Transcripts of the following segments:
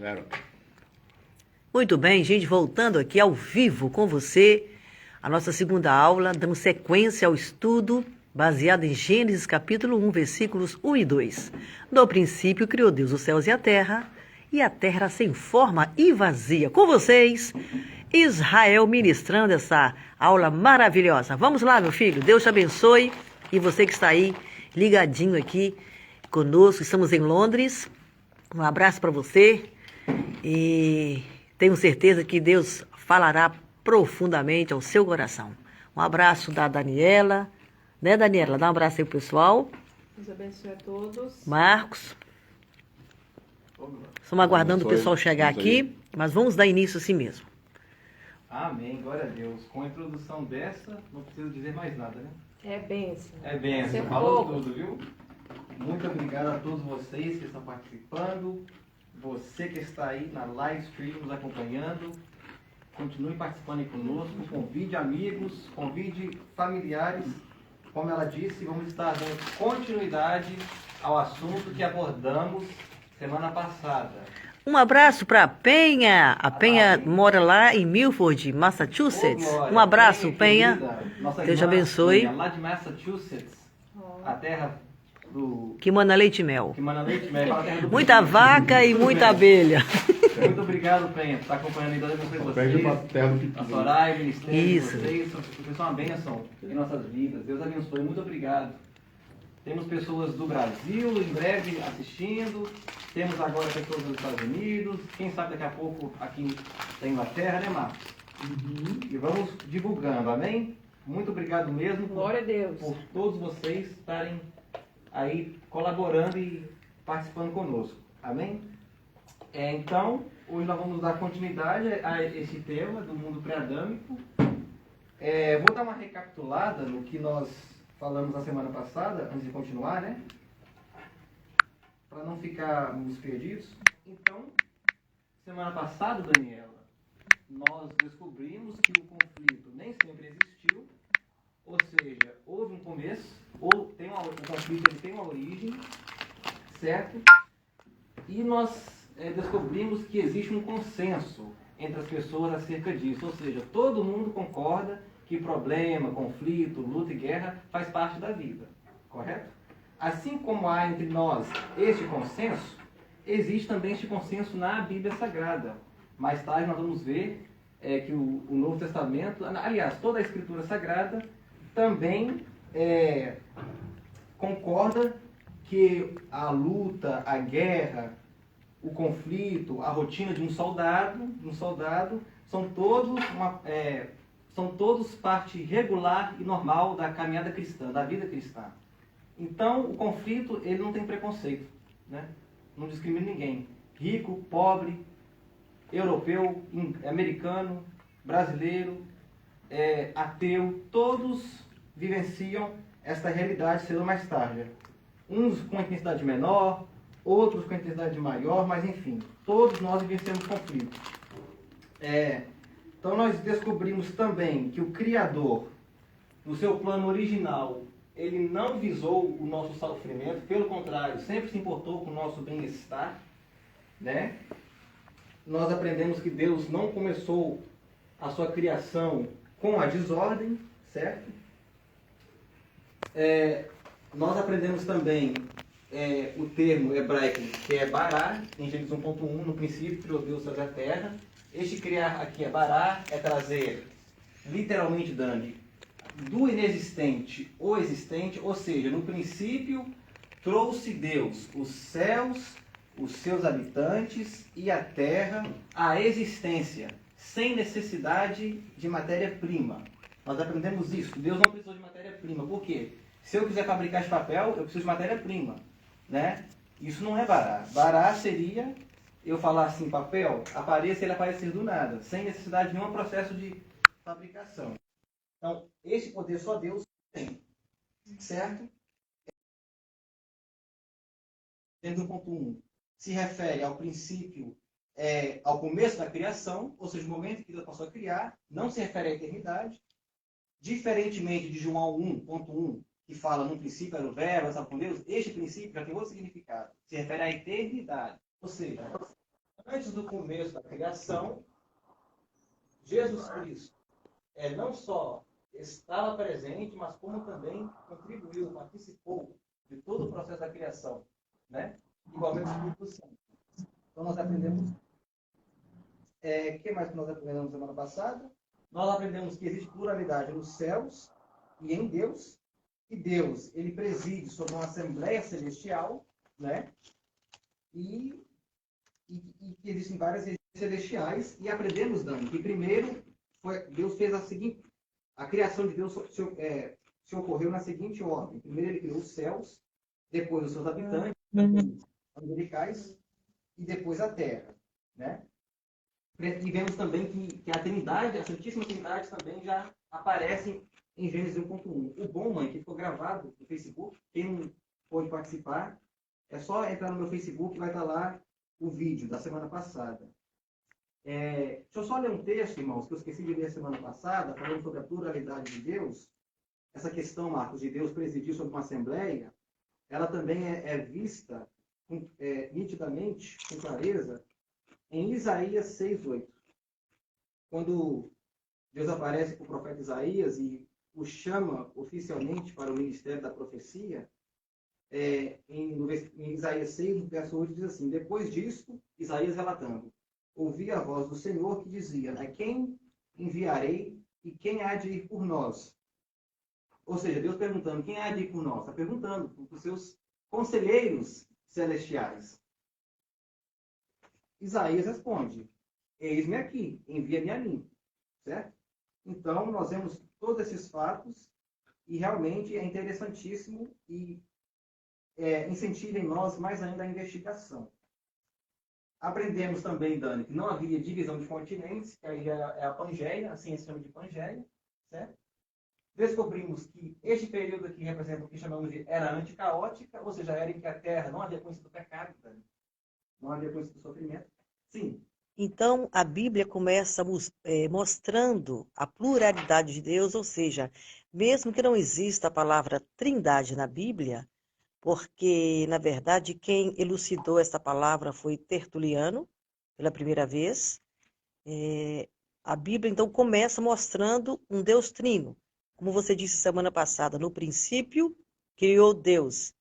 Zero. Muito bem, gente, voltando aqui ao vivo com você, a nossa segunda aula, dando sequência ao estudo baseado em Gênesis capítulo 1, versículos 1 e 2. No princípio criou Deus os céus e a terra era sem forma e vazia. Com vocês, Israel, ministrando essa aula maravilhosa. Vamos lá, meu filho, Deus te abençoe. E você que está aí, ligadinho aqui conosco, estamos em Londres. Um abraço para você e tenho certeza que Deus falará profundamente ao seu coração. Um abraço da Daniela, né, Daniela? Dá um abraço aí pro pessoal. Deus abençoe a todos. Marcos. Estamos aguardando o pessoal chegar aqui, mas vamos dar início assim mesmo. Amém, glória a Deus. Com a introdução dessa, não preciso dizer mais nada, né? É bênção. É bênção, falou tudo, viu? Muito obrigado a todos vocês que estão participando, você que está aí na live stream nos acompanhando. Continue participando aí conosco, convide amigos, convide familiares. Como ela disse, vamos estar dando continuidade ao assunto que abordamos semana passada. Um abraço para a Penha. A Penha mora lá em Milford, Massachusetts. Um abraço, Penha. Deus te abençoe. Lá de Massachusetts, a terra do... Que manda leite e mel. Que manda leite e mel. A terra do Muita vaca e muita abelha. Muito obrigado, Penha, por estar acompanhando aí. Deus abençoe vocês. A Soraya, o ministério de vocês. Vocês são uma bênção em nossas vidas. Deus abençoe. Muito obrigado. Temos pessoas do Brasil em breve assistindo. Temos agora pessoas dos Estados Unidos. Quem sabe daqui a pouco aqui da Inglaterra, né, Marcos? E vamos divulgando, amém? Muito obrigado mesmo Glória a Deus. por todos vocês estarem aí colaborando e participando conosco, amém? Então, hoje nós vamos dar continuidade a esse tema do mundo pré-adâmico. Vou dar uma recapitulada no que nós falamos na semana passada, antes de continuar, né? Para não ficarmos perdidos. Então, semana passada, Daniela, nós descobrimos que o conflito nem sempre existiu, ou seja, houve um começo, ou o conflito ele tem uma origem, certo? E nós descobrimos que existe um consenso entre as pessoas acerca disso, ou seja, todo mundo concorda que problema, conflito, luta e guerra faz parte da vida, correto? Assim como há entre nós este consenso, existe também este consenso na Bíblia Sagrada. Mais tarde nós vamos ver que o Novo Testamento, aliás, toda a Escritura Sagrada também concorda que a luta, a guerra, o conflito, a rotina de um soldado são todos parte regular e normal da caminhada cristã, da vida cristã. Então, o conflito, ele não tem preconceito, né? Não discrimina ninguém. Rico, pobre, europeu, americano, brasileiro, ateu, todos vivenciam esta realidade cedo ou mais tarde. Uns com intensidade menor, outros com intensidade maior, mas enfim, todos nós vivenciamos conflito. Então nós descobrimos também que o Criador, no seu plano original, ele não visou o nosso sofrimento, pelo contrário, sempre se importou com o nosso bem-estar, né? Nós aprendemos que Deus não começou a sua criação com a desordem, certo? Nós aprendemos também o termo hebraico que é bará, em Gênesis 1.1, no princípio criou Deus a terra. Este criar aqui é bará, é trazer, literalmente, Dani, do inexistente ou existente, ou seja, no princípio trouxe Deus os céus, os seus habitantes e a terra à existência, sem necessidade de matéria-prima. Nós aprendemos isso, Deus não precisou de matéria-prima. Por quê? Se eu quiser fabricar esse papel, eu preciso de matéria-prima, né? Isso não é bará. Bará seria eu falar assim, papel, ele aparecer do nada, sem necessidade de nenhum processo de fabricação. Então, esse poder só Deus tem, certo? 1.1 se refere ao princípio, ao começo da criação, ou seja, o momento em que Deus passou a criar, não se refere à eternidade, diferentemente de João 1.1, que fala no princípio era o verbo, estava com Deus, este princípio já tem outro significado, se refere à eternidade. Ou seja, antes do começo da criação, Jesus Cristo não só estava presente, mas como também contribuiu, participou de todo o processo da criação, né? Igualmente o Espírito Santo. Então nós aprendemos. O que mais que nós aprendemos semana passada? Nós aprendemos que existe pluralidade nos céus e em Deus, e Deus ele preside sobre uma assembleia celestial, né? E que existem várias regiões celestiais, e aprendemos, Dani, que primeiro Deus fez a criação de Deus se ocorreu na seguinte ordem. Primeiro ele criou os céus, depois os seus habitantes, angelicais, e depois a terra, né? E vemos também que a Trindade, a Santíssima Trindade também já aparece em Gênesis 1.1. O bom, mãe, que ficou gravado no Facebook, quem não pôde participar, é só entrar no meu Facebook, vai estar lá o vídeo da semana passada. Deixa eu só ler um texto, irmãos, que eu esqueci de ler a semana passada, falando sobre a pluralidade de Deus. Essa questão, Marcos, de Deus presidir sobre uma assembleia, ela também é vista nitidamente, com clareza, em Isaías 6:8. Quando Deus aparece para o profeta Isaías e o chama oficialmente para o ministério da profecia, em Isaías 6, no verso 8, diz assim: depois disso, Isaías relatando, ouvi a voz do Senhor que dizia: a quem enviarei e quem há de ir por nós? Ou seja, Deus perguntando: quem há de ir por nós? Está perguntando para os seus conselheiros celestiais. Isaías responde: eis-me aqui, envia-me a mim. Certo? Então, nós vemos todos esses fatos e realmente é interessantíssimo e incentiva em nós mais ainda a investigação. Aprendemos também, Dani, que não havia divisão de continentes, que aí é a Pangeia, a ciência chama de Pangeia, certo? Descobrimos que este período aqui representa o que chamamos de era anticaótica, ou seja, era em que a Terra não havia conhecido o pecado, Dani. Não havia conhecido o sofrimento. Sim. Então, a Bíblia começa mostrando a pluralidade de Deus, ou seja, mesmo que não exista a palavra trindade na Bíblia, porque, na verdade, quem elucidou essa palavra foi Tertuliano, pela primeira vez. A Bíblia, então, começa mostrando um Deus trino. Como você disse semana passada, no princípio, criou Deus.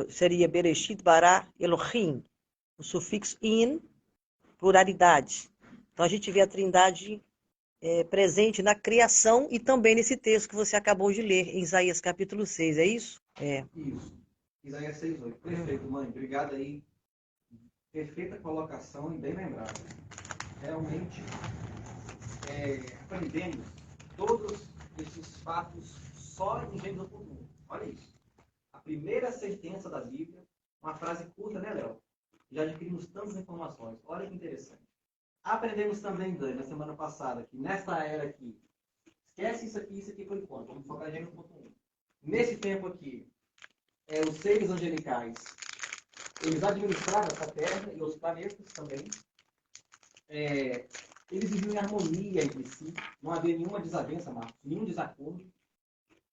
Seria Bereshit bara Elohim, o sufixo in, pluralidade. Então, a gente vê a trindade presente na criação e também nesse texto que você acabou de ler, em Isaías capítulo 6, é isso? Isso. Isaías 6:8. Perfeito, mãe. Obrigado aí. Perfeita colocação e bem lembrado. Realmente, aprendemos todos esses fatos só em Gênesis 1. Olha isso. A primeira sentença da Bíblia, uma frase curta, né, Léo? Já adquirimos tantas informações. Olha que interessante. Aprendemos também, Dani, na semana passada, que nesta era aqui, esquece isso aqui por enquanto, vamos focar em Gênesis 1. Nesse tempo aqui, os seres angelicais, eles administravam essa Terra e os planetas também. Eles viviam em harmonia entre si, não havia nenhuma desavença, Marcos, nenhum desacordo.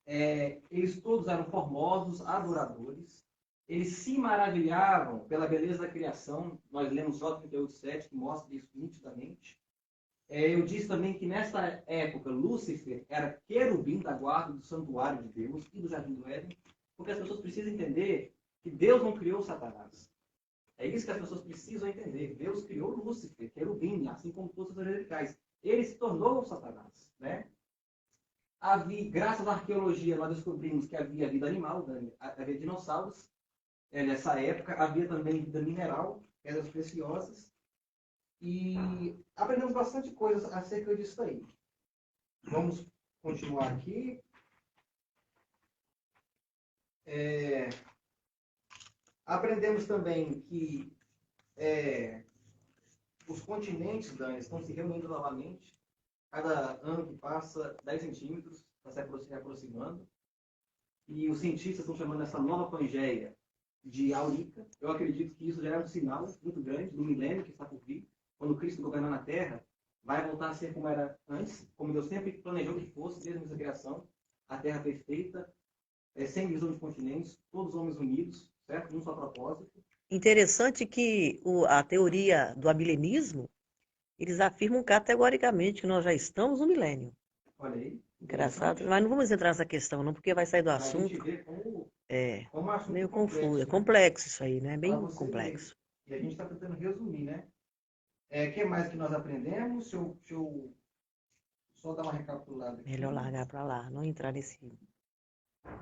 Eles todos eram formosos, adoradores. Eles se maravilhavam pela beleza da criação. Nós lemos Jó 38:7, que mostra isso nitidamente. Eu disse também que nessa época, Lúcifer era querubim da guarda do santuário de Deus e do jardim do Éden, porque as pessoas precisam entender que Deus não criou Satanás. É isso que as pessoas precisam entender. Deus criou Lúcifer, querubim, assim como todos os angelicais. Ele se tornou Satanás, né? Graças à arqueologia, nós descobrimos que havia vida animal, havia dinossauros. Nessa época, havia também vida mineral, pedras preciosas. E aprendemos bastante coisas acerca disso aí. Vamos continuar aqui. Aprendemos também que os continentes, Dani, estão se reunindo novamente. Cada ano que passa, 10 centímetros, está se aproximando. E os cientistas estão chamando essa nova Pangeia de Aurica. Eu acredito que isso já é um sinal muito grande do milênio que está por vir. Quando Cristo governar na Terra, vai voltar a ser como era antes, como Deus sempre planejou que fosse, desde a sua criação, a Terra perfeita, sem divisão de continentes, todos homens unidos, certo? Num só propósito. Interessante que a teoria do amilenismo, eles afirmam categoricamente que nós já estamos no milênio. Olha aí. Engraçado, mas não vamos entrar nessa questão, não, porque vai sair do Pra gente assunto. ver como, É como é um assunto meio complexo, confuso, é né? complexo isso aí, né? Pra Bem você ver. complexo. E a gente está tentando resumir, né? O que mais que nós aprendemos? Se eu só dar uma recapitulada aqui. Melhor largar para lá, não entrar nesse.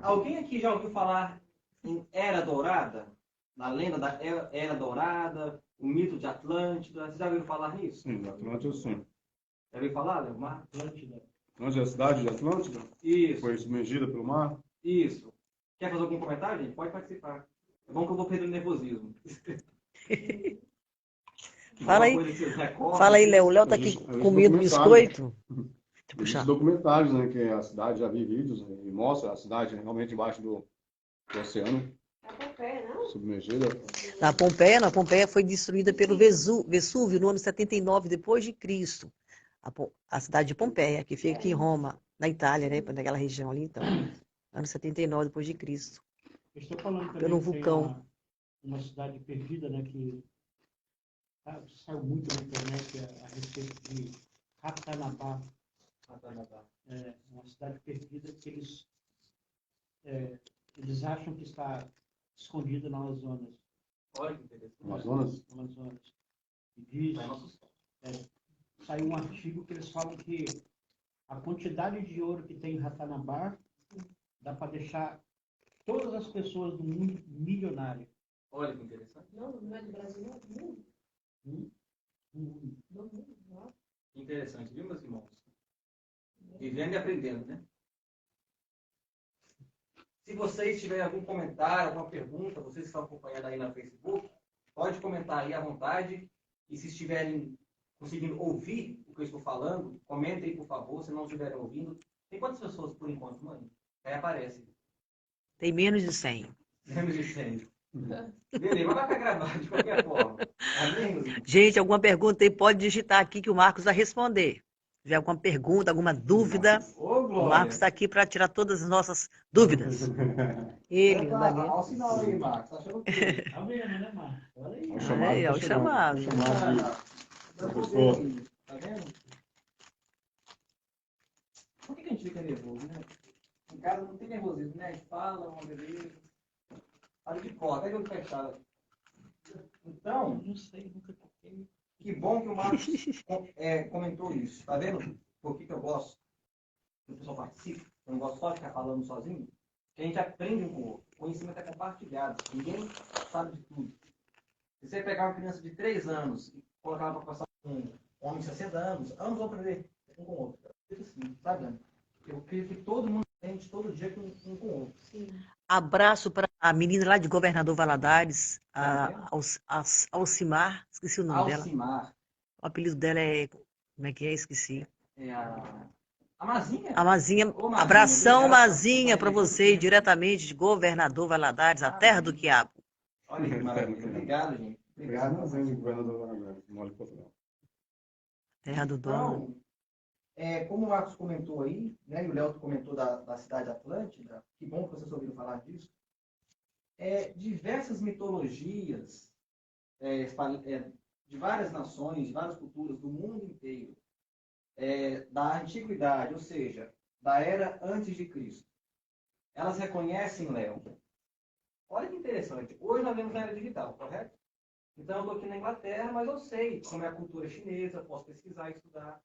Alguém aqui já ouviu falar em Era Dourada? Na lenda da Era Dourada, o mito de Atlântida? Você já ouviu falar nisso? Sim, Atlântida, sim. Já ouviu falar, Leomar? Atlântida é a cidade de Atlântida? Isso, Foi submergida pelo mar? isso. Quer fazer algum comentário, gente? Pode participar. É bom que eu vou perder o nervosismo. Fala aí, Alguma coisa que vocês recordam? fala aí, Léo. O Léo tá aqui Existe comendo documentário. biscoito. Deixa eu Existem puxar. documentários, né, que a cidade já vi vídeos, né, e mostra a cidade realmente embaixo do oceano, É Pompeia, não? submergida. Na Pompeia foi destruída pelo Vesúvio no ano 79 depois de Cristo. A cidade de Pompeia, que fica aqui em Roma, na Itália, né, naquela região ali, então, ano 79 depois de Cristo. Eu estou falando também Pelo que tem vulcão. uma cidade perdida, né, que saiu muito na internet a respeito de Ratanabá, uma cidade perdida que eles acham que está escondida no Amazonas. Olha que interessante. Amazonas? Amazonas. E diz, Vai nosso- saiu um artigo que eles falam que a quantidade de ouro que tem em Ratanabá dá para deixar todas as pessoas do mundo milionárias. Olha que interessante. Não, não é do Brasil, não. Do mundo. Do mundo, não. Interessante, viu, meus irmãos? Vivendo e aprendendo, né? Se vocês tiverem algum comentário, alguma pergunta, vocês que estão acompanhando aí na Facebook, pode comentar aí à vontade. E se estiverem conseguindo ouvir o que eu estou falando, comentem, por favor, se não estiverem ouvindo. Tem quantas pessoas por enquanto, mãe? Aí aparece. Tem menos de 100. Menos de 100. Beleza, mas vai ficar gravado de qualquer forma. Amém, meus irmãos? Gente, alguma pergunta aí, pode digitar aqui que o Marcos vai responder. Se tiver alguma pergunta, alguma dúvida, Ô, o Glória! Marcos está aqui para tirar todas as nossas dúvidas. Ele, o Olha Daniel. o sinal aí, Marcos. Tá achando o quê? Tá vendo, né, Marcos? Olha aí. Vamos Olha aí, tá ó, o chegando. chamado. Vamos chamar de professor. Tá vendo? Por que a gente fica nervoso, né? Em casa não tem nervosismo, né? A gente fala, uma beleza. Fala de cor, até que eu fechava. Então, Não sei, nunca toquei. que bom que o Marcos comentou isso. Tá vendo? Por que eu gosto que o pessoal participe? Eu não gosto só de ficar falando sozinho. Que a gente aprende um com o outro. O conhecimento é compartilhado. Ninguém sabe de tudo. Se você pegar uma criança de 3 anos e colocar ela para passar com um homem de 60 anos, ambos vão aprender um com o outro. Assim, sabe? Eu acredito que todo mundo aprende todo dia com um com o outro. Sim. Abraço para a menina lá de Governador Valadares, Tá a Alcimar, esqueci o nome dela. Alcimar. O apelido dela é, como é que é? Esqueci. É a Mazinha. A Mazinha, Ô, Mazinha, abração, obrigado. Mazinha, para você, diretamente de Governador Valadares, a terra do quiabo. Olha que maravilha. Obrigado, gente. Obrigado, nós vemos o governador Valadares, mole Portugal. Terra do dono. Então, como o Marcos comentou aí, né, e o Léo comentou da cidade Atlântida, que bom que vocês ouviram falar disso, diversas mitologias de várias nações, de várias culturas do mundo inteiro, da antiguidade, ou seja, da era antes de Cristo, elas reconhecem Léo. Olha que interessante. Hoje nós vemos na era digital, correto? Então eu estou aqui na Inglaterra, mas eu sei como é a cultura chinesa, posso pesquisar e estudar.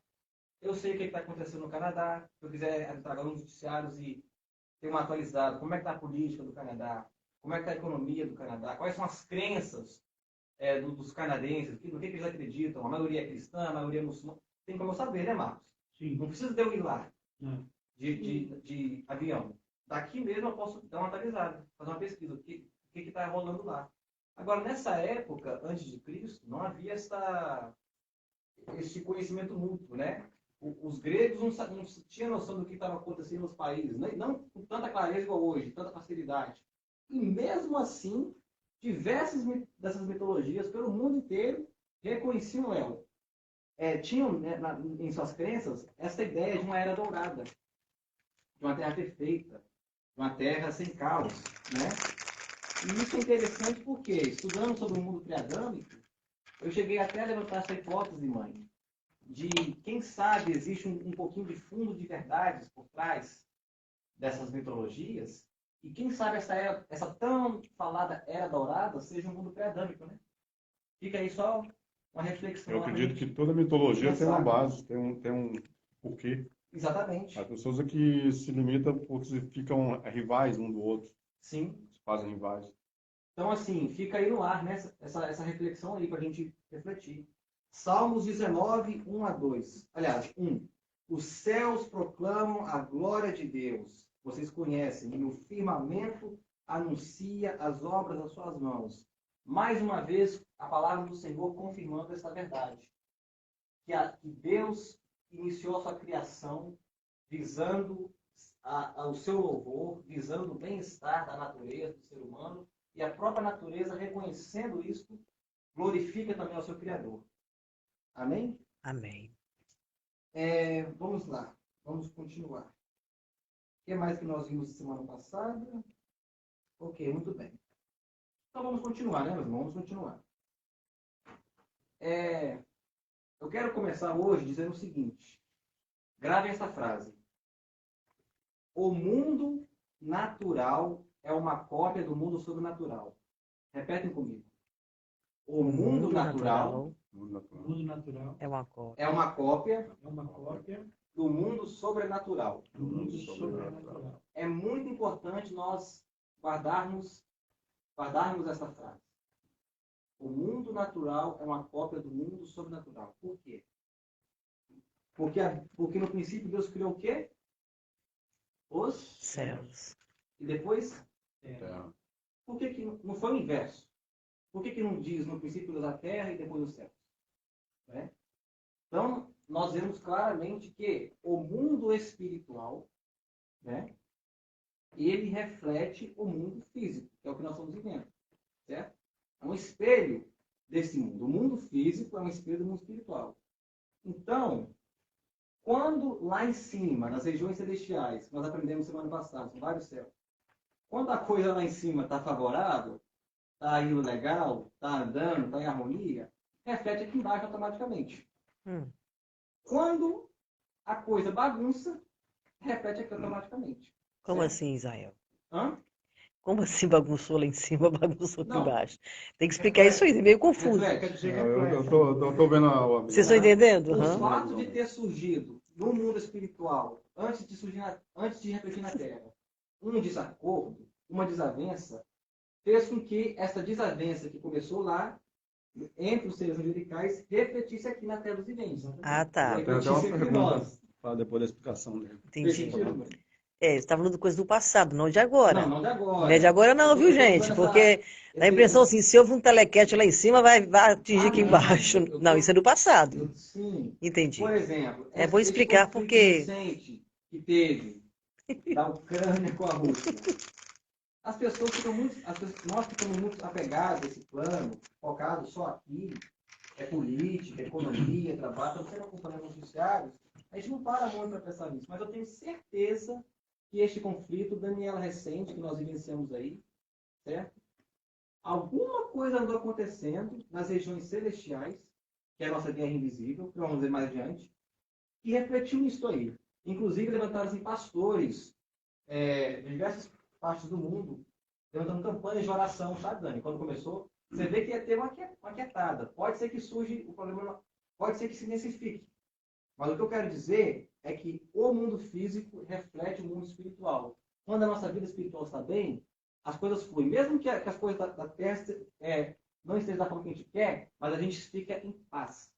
Eu sei o que está acontecendo no Canadá. Se eu quiser entrar nos noticiários e ter uma atualizada, como é que está a política do Canadá, como é que está a economia do Canadá, quais são as crenças dos canadenses, no que eles acreditam, a maioria é cristã, a maioria é muçulmana. Tem como eu saber, né, Marcos? Sim. Não precisa de eu ir lá Não. de avião. Daqui mesmo eu posso dar uma atualizada, fazer uma pesquisa, o que está rolando lá. Agora, nessa época, antes de Cristo, não havia esse conhecimento mútuo, né? Os gregos não tinham noção do que estava acontecendo nos países, não com tanta clareza igual hoje, tanta facilidade. E mesmo assim, diversas dessas mitologias pelo mundo inteiro reconheciam Léo. Tinham, né, em suas crenças, essa ideia de uma era dourada, de uma terra perfeita, de uma terra sem caos, né? E isso é interessante porque, estudando sobre o mundo pré-adâmico, eu cheguei até a levantar essa hipótese, mãe, de quem sabe existe um pouquinho de fundo de verdades por trás dessas mitologias, e quem sabe essa tão falada era dourada seja um mundo pré-adâmico, né? Fica aí só uma reflexão. Eu acredito que toda mitologia tem uma base, tem um porquê. Exatamente. As pessoas é que se limitam porque ficam rivais um do outro, Sim. se fazem rivais. Então, assim, fica aí no ar, né? Essa reflexão aí para a gente refletir. Salmos 19, 1 a 2. Aliás, 1. Os céus proclamam a glória de Deus. Vocês conhecem. E o firmamento anuncia as obras das suas mãos. Mais uma vez, a palavra do Senhor confirmando essa verdade. Que Deus iniciou a sua criação visando o seu louvor, visando o bem-estar da natureza, do ser humano, e a própria natureza, reconhecendo isso, glorifica também ao seu Criador. Amém? Amém. Vamos lá, vamos continuar. O que mais que nós vimos semana passada? Ok, muito bem. Então vamos continuar, né, meus irmãos? Vamos continuar. Eu quero começar hoje dizendo o seguinte. Gravem essa frase. O mundo natural é uma cópia do mundo sobrenatural. Repetem comigo. O mundo natural O mundo natural é uma cópia. é uma cópia é uma cópia do mundo sobrenatural. do mundo sobrenatural. É muito importante nós guardarmos essa frase. O mundo natural é uma cópia do mundo sobrenatural. Por quê? Porque no princípio Deus criou o quê? Os Céus. E depois, Terra. por que não foi o inverso? Por que não diz no princípio Deus a terra e depois os céus? Né? Então, nós vemos claramente que o mundo espiritual, né, ele reflete o mundo físico, que é o que nós estamos vivendo. Certo? É um espelho desse mundo. O mundo físico é um espelho do mundo espiritual. Então, quando lá em cima, nas regiões celestiais, nós aprendemos semana passada, são vários céus, quando a coisa lá em cima está favorável, está indo legal, está andando, está em harmonia, reflete aqui embaixo automaticamente. Quando a coisa bagunça, reflete aqui automaticamente. Como Certo? assim, Israel? Hã? Como assim bagunçou lá em cima, bagunçou aqui Não. embaixo? Tem que explicar isso aí, é meio confuso. Reflete. Eu tô vendo Vocês estão entendendo? O Aham. fato de ter surgido no mundo espiritual, antes de refletir na Terra, um desacordo, uma desavença, fez com que essa desavença que começou lá, entre os seres angelicais, refletisse aqui na Terra dos viventes. Ah, tá. Tem até uma Refletisse entre pergunta nós. para depois da explicação dele. Fez Entendi. sentido, mãe? Você está falando de coisa do passado, não de agora. Não de agora. Não é de agora não, viu, gente? Porque dá a impressão assim, se houve um telequete lá em cima, vai atingir aqui embaixo. Não, isso é do passado. Sim. Entendi. Por exemplo, É bom explicar esse conflito porque- recente que teve da Ucrânia com a Rússia. As pessoas ficam nós ficamos muito apegados a esse plano, focados só aqui, política, economia, trabalho, estamos sempre acompanhando os noticiários, a gente não para muito para pensar nisso, mas eu tenho certeza que este conflito, Daniela recente, que nós vivenciamos aí, certo? Alguma coisa andou acontecendo nas regiões celestiais, que é a nossa guerra invisível, que vamos ver mais adiante, que refletiu nisso aí. Inclusive, levantaram-se pastores de diversas partes do mundo, levantando campanhas de oração, sabe, Dani? Quando começou, você vê que ia ter uma quietada. Pode ser que surja o problema, pode ser que se intensifique. Mas o que eu quero dizer é que o mundo físico reflete o mundo espiritual. Quando a nossa vida espiritual está bem, as coisas fluem. Mesmo que as coisas da terra não estejam da forma que a gente quer, mas a gente fica em paz.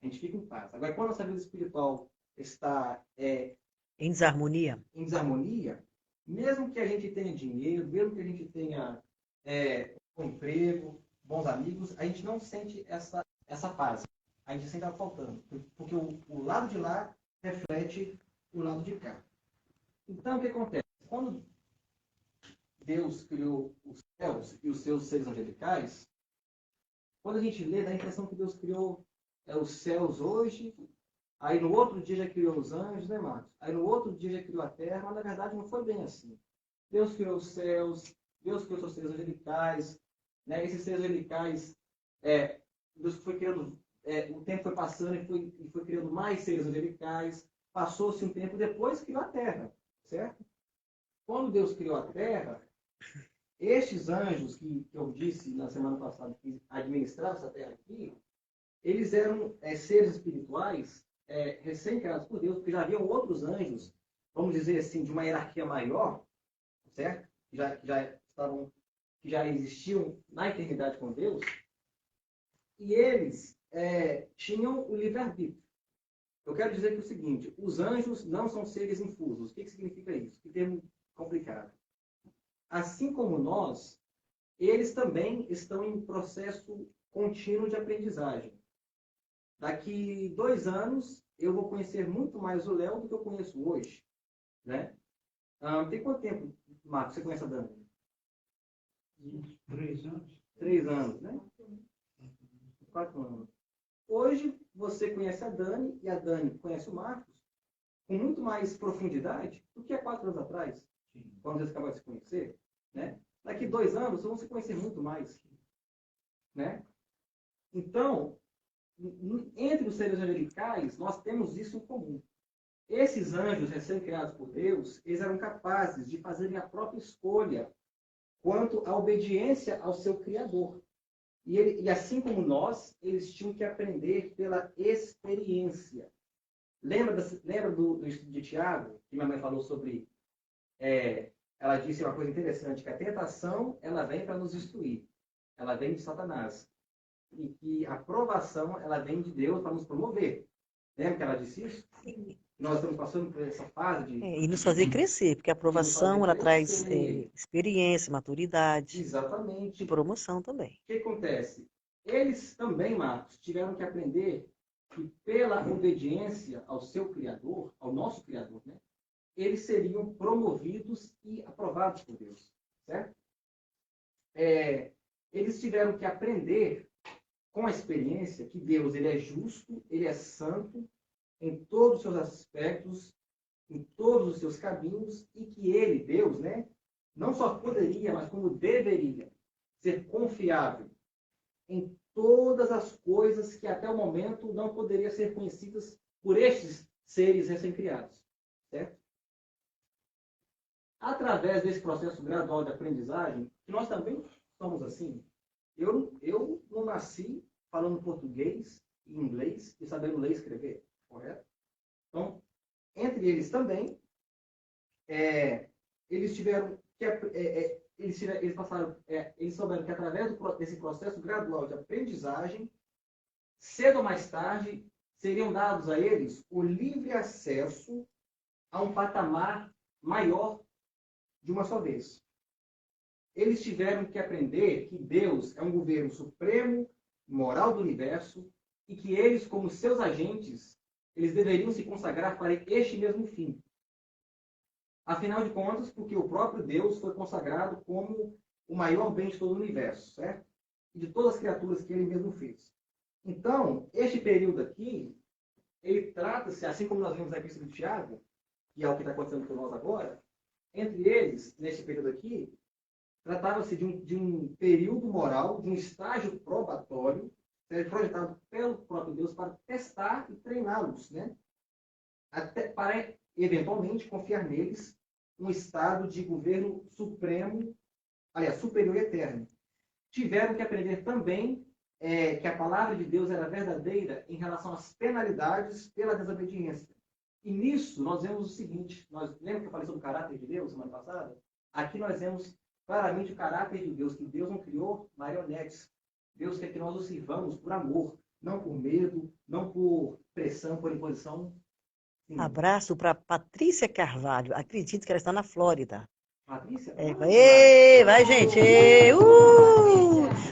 A gente fica em paz. Agora, quando a nossa vida espiritual está Em desarmonia? em desarmonia, mesmo que a gente tenha dinheiro, mesmo que a gente tenha um emprego, bons amigos, a gente não sente essa paz. A gente sente ela faltando. Porque o lado de lá reflete o lado de cá. Então, o que acontece? Quando Deus criou os céus e os seus seres angelicais, quando a gente lê, dá a impressão que Deus criou os céus hoje, aí no outro dia já criou os anjos, né, Marcos? Aí no outro dia já criou a terra, mas na verdade não foi bem assim. Deus criou os céus, Deus criou seus seres angelicais, né? Esses seres angelicais, Deus foi criando, o tempo foi passando e foi criando mais seres angelicais. Passou-se um tempo depois, criou a Terra, certo? Quando Deus criou a Terra, estes anjos que eu disse na semana passada que administravam essa Terra aqui, eles eram seres espirituais recém-criados por Deus, porque já haviam outros anjos, vamos dizer assim, de uma hierarquia maior, certo? Que já existiam na eternidade com Deus, e eles tinham o livre-arbítrio. Eu quero dizer que é o seguinte, os anjos não são seres infusos. O que significa isso? Que termo complicado. Assim como nós, eles também estão em processo contínuo de aprendizagem. Daqui 2 anos, eu vou conhecer muito mais o Léo do que eu conheço hoje. Né? Tem quanto tempo, Marcos, você conhece a Dani? Uns 3 anos. 3 anos, né? 4 anos. Hoje, você conhece a Dani e a Dani conhece o Marcos com muito mais profundidade do que há 4 anos atrás, quando eles acabaram de se conhecer. Né? Daqui 2 anos, vocês vão se conhecer muito mais. Né? Então, entre os seres angelicais, nós temos isso em comum. Esses anjos recém-criados por Deus, eles eram capazes de fazerem a própria escolha quanto à obediência ao seu Criador. E assim como nós, eles tinham que aprender pela experiência. Lembra do estudo de Tiago, que minha mãe falou sobre... ela disse uma coisa interessante, que a tentação, ela vem para nos destruir. Ela vem de Satanás. E que a provação, ela vem de Deus para nos promover. Lembra que ela disse isso? Nós estamos passando por essa fase de... E nos fazer crescer, porque a aprovação, ela traz experiência, maturidade. Exatamente. E promoção também. O que acontece? Eles também, Marcos, tiveram que aprender que pela obediência ao seu Criador, ao nosso Criador, né, eles seriam promovidos e aprovados por Deus. Certo? Eles tiveram que aprender com a experiência que Deus ele é justo, ele é santo em todos os seus aspectos, em todos os seus caminhos, e que ele, Deus, né, não só poderia, mas como deveria ser confiável em todas as coisas que até o momento não poderiam ser conhecidas por estes seres recém-criados. Certo? Através desse processo gradual de aprendizagem, que nós também somos assim, eu não nasci falando português e inglês e sabendo ler e escrever, correto? Então, entre eles também, eles tiveram que eles souberam que através desse processo gradual de aprendizagem, cedo ou mais tarde, seriam dados a eles o livre acesso a um patamar maior de uma só vez. Eles tiveram que aprender que Deus é um governo supremo, moral do universo, e que eles, como seus agentes, eles deveriam se consagrar para este mesmo fim. Afinal de contas, porque o próprio Deus foi consagrado como o maior bem de todo o universo, certo? E de todas as criaturas que ele mesmo fez. Então, este período aqui, ele trata-se, assim como nós vimos na Epístola de Tiago, que é o que está acontecendo com nós agora, entre eles, neste período aqui, tratava-se de um período moral, de um estágio probatório, projetado pelo próprio Deus para testar e treiná-los, né? Até para, eventualmente, confiar neles um estado de governo supremo, aliás, superior e eterno. Tiveram que aprender também que a palavra de Deus era verdadeira em relação às penalidades pela desobediência. E nisso nós vemos o seguinte, lembra que eu falei sobre o caráter de Deus semana passada? Aqui nós vemos claramente o caráter de Deus, que Deus não criou marionetes. Deus quer que nós o sirvamos por amor, não por medo, não por pressão, por imposição. Sim. Abraço para Patrícia Carvalho. Acredito que ela está na Flórida. Patrícia? Vai, gente!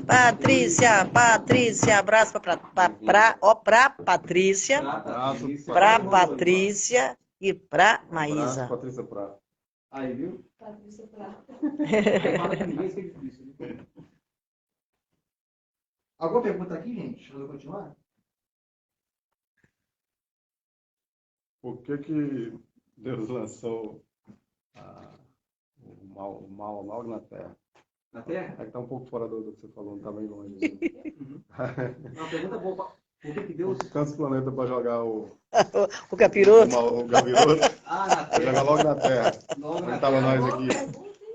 Patrícia! Abraço para Patrícia, para Patrícia e para Maísa. Abraço, Patrícia Prata. Aí, viu? Patrícia Prata. Aí fala com ninguém, isso é difícil. Né? Alguma pergunta aqui, gente? Vamos continuar? Por que Deus lançou o mal logo na Terra? Na Terra? É que tá um pouco fora do que você falou, não tá bem longe. Assim. Uhum. Uma pergunta boa. Por que Deus... Tantos planetas para jogar O capiroto. o gaviroto, Ah, na vai jogar Terra. logo na Terra. Logo Onde na tava Terra. nós aqui.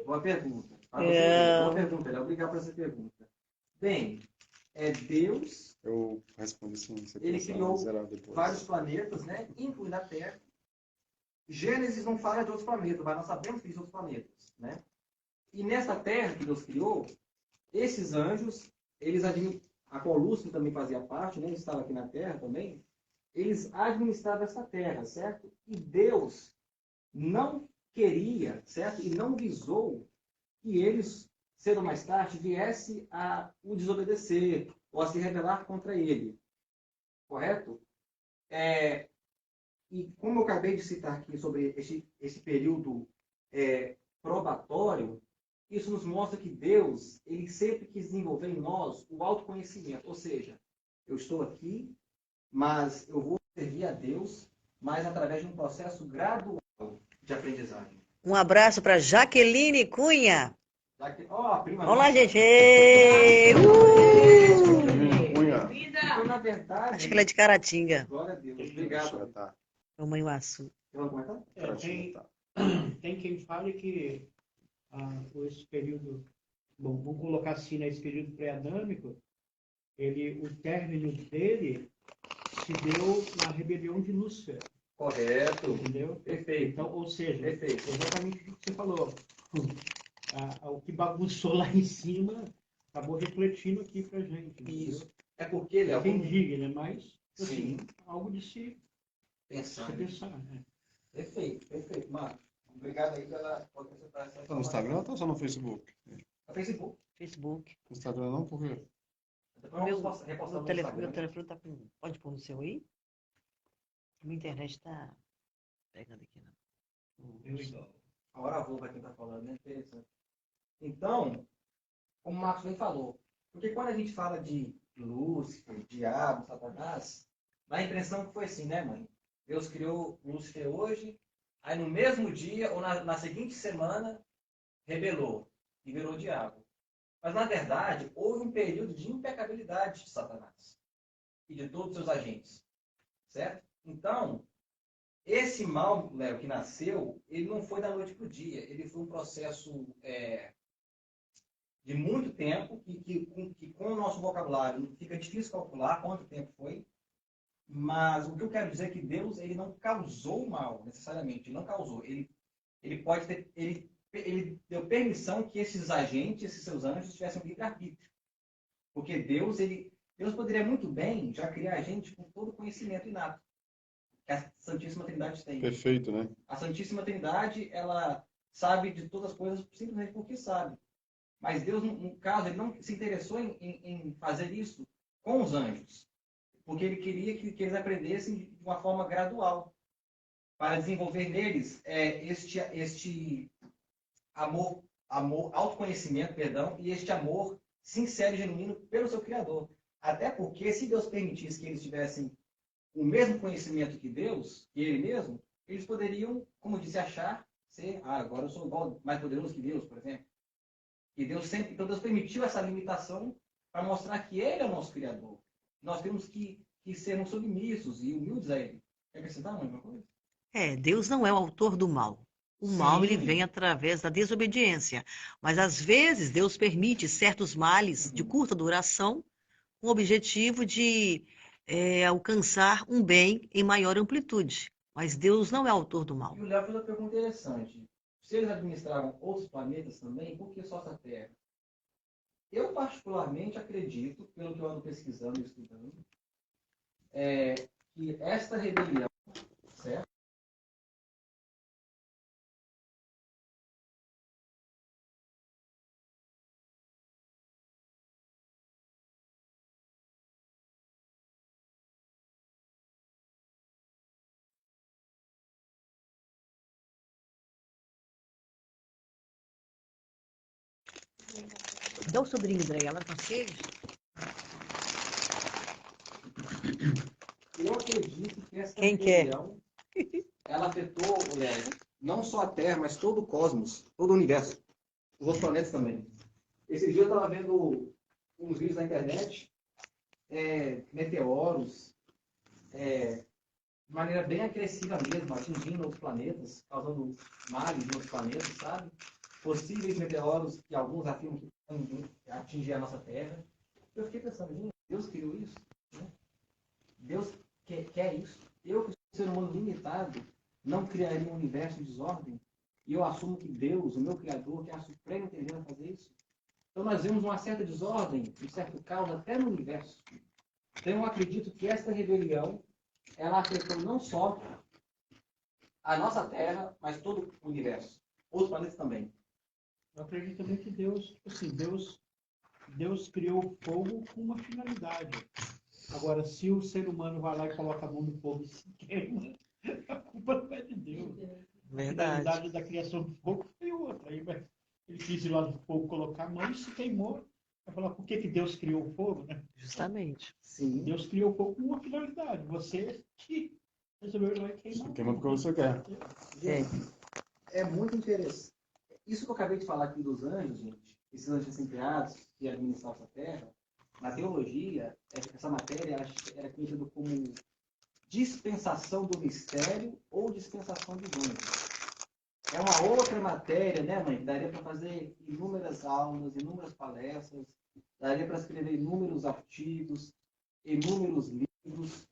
Boa pergunta. Pra você É. ver. Boa pergunta, Léo. Obrigado por essa pergunta. Bem, Deus, Eu respondi sim. Você ele pensar, criou mas era depois. vários planetas, né? Incluindo a Terra. Gênesis não fala de outros planetas, mas nós sabemos que existem outros planetas, né? E nessa Terra que Deus criou, esses anjos, eles a qual Lúcifer também fazia parte, né? Estava aqui na Terra também. Eles administravam essa Terra, certo? E Deus não queria, certo? E não visou que eles, cedo ou mais tarde, viesse a o desobedecer ou a se rebelar contra ele. Correto? E como eu acabei de citar aqui sobre esse período probatório, isso nos mostra que Deus, ele sempre quis desenvolver em nós o autoconhecimento. Ou seja, eu estou aqui, mas eu vou servir a Deus, mas através de um processo gradual de aprendizagem. Um abraço para Jaqueline Cunha. Ó, prima Olá, nossa. gente. Ei! Cunha. Então, na verdade... Acho que ela é de Caratinga. Glória a Deus. Obrigado. Tá. Mamãe Uaçu. Quer comentar? Tem quem fale que esse período, bom, vamos colocar assim, né, esse período pré-adâmico, o término dele se deu na rebelião de Lúcifer, Correto. entendeu? Perfeito. Então, ou seja, Perfeito. exatamente o que você falou. O que bagunçou lá em cima acabou refletindo aqui pra gente. Entendeu? Isso. É porque, Léo, Quem diga, né? Mas, Sim. assim, algo de se pensar. pensar, né? Perfeito, perfeito, Marcos. Obrigado aí por acrescentar essa Tá no Instagram ou tá só no Facebook? No Facebook. Facebook. No Instagram não, por quê? Depois Meu, vamos repostar meu no telefone Instagram. tá com. Pode pôr no seu aí? Minha internet tá pegando aqui, não. Agora a avó vai quem tá falando, né? Interessante. Então, como o Marcos bem falou, porque quando a gente fala de Lúcifer, diabo, Satanás, dá a impressão que foi assim, né, mãe? Deus criou Lúcifer hoje, aí no mesmo dia ou na seguinte semana rebelou e virou diabo. Mas na verdade houve um período de impecabilidade de Satanás e de todos os seus agentes, certo? Então esse mal, Léo, que nasceu, ele não foi da noite para o dia, ele foi um processo de muito tempo que com o nosso vocabulário fica difícil calcular quanto tempo foi. Mas o que eu quero dizer é que Deus, ele não causou mal, necessariamente. Ele não causou. Ele pode ter... Ele deu permissão que esses agentes, esses seus anjos, tivessem um livre-arbítrio. Porque Deus poderia muito bem já criar a gente com todo o conhecimento inato que a Santíssima Trindade tem. Perfeito, né? A Santíssima Trindade, ela sabe de todas as coisas simplesmente porque sabe. Mas Deus, no caso, ele não se interessou em fazer isso com os anjos. Porque ele queria que eles aprendessem de uma forma gradual, para desenvolver neles este amor, autoconhecimento, perdão, e este amor sincero e genuíno pelo seu Criador. Até porque, se Deus permitisse que eles tivessem o mesmo conhecimento que Deus, que Ele mesmo, eles poderiam, como disse, achar ser, agora eu sou mais poderoso que Deus, por exemplo. E então Deus permitiu essa limitação para mostrar que Ele é o nosso Criador. Nós temos que sermos submissos e humildes a Ele. Quer acrescentar alguma coisa? Deus não é o autor do mal. O mal ele vem através da desobediência. Mas às vezes Deus permite certos males de curta duração com o objetivo de alcançar um bem em maior amplitude. Mas Deus não é autor do mal. E o Léo fez uma pergunta interessante. Se eles administravam outros planetas também, por que só essa Terra? Eu particularmente acredito, pelo que eu ando pesquisando e estudando, que esta rebelião, certo? Dá o sobrinho dela, ela tá cheia. Eu acredito que essa Quem quer? rebelião, ela afetou, não só a Terra, mas todo o cosmos, todo o universo, os outros planetas também. Esses dias eu estava vendo uns vídeos na internet, meteoros, de maneira bem agressiva mesmo, atingindo outros planetas, causando males em outros planetas, sabe? Possíveis meteoros que alguns afirmam que podem atingir a nossa Terra. Eu fiquei pensando, gente, Deus criou isso? Né? Deus quer isso? Eu, que sou um ser humano limitado, não criaria um universo em desordem? E eu assumo que Deus, o meu Criador, que é a suprema inteligência, vai fazer isso? Então nós vemos uma certa desordem, um certo caos até no universo. Então eu acredito que esta rebelião, ela afetou não só a nossa Terra, mas todo o universo. Outros planetas também. Eu acredito também que Deus, tipo assim, Deus criou o fogo com uma finalidade. Agora, se o ser humano vai lá e coloca a mão no fogo e se queima, a culpa não é de Deus. A finalidade da criação do fogo foi outra. Aí ele quis ir lá no fogo colocar a mão e se queimou. Vai falar, por que Deus criou o fogo, né? Justamente. Sim. Deus criou o fogo com uma finalidade. Você que resolveu ir lá e queimar. Você queima porque você quer. Gente, é muito interessante. Isso que eu acabei de falar aqui dos anjos, gente, esses anjos assim criados que administram essa terra, na teologia, essa matéria era conhecida como dispensação do mistério ou dispensação dos anjos. É uma outra matéria, né, mãe? Daria para fazer inúmeras aulas, inúmeras palestras, daria para escrever inúmeros artigos, inúmeros livros,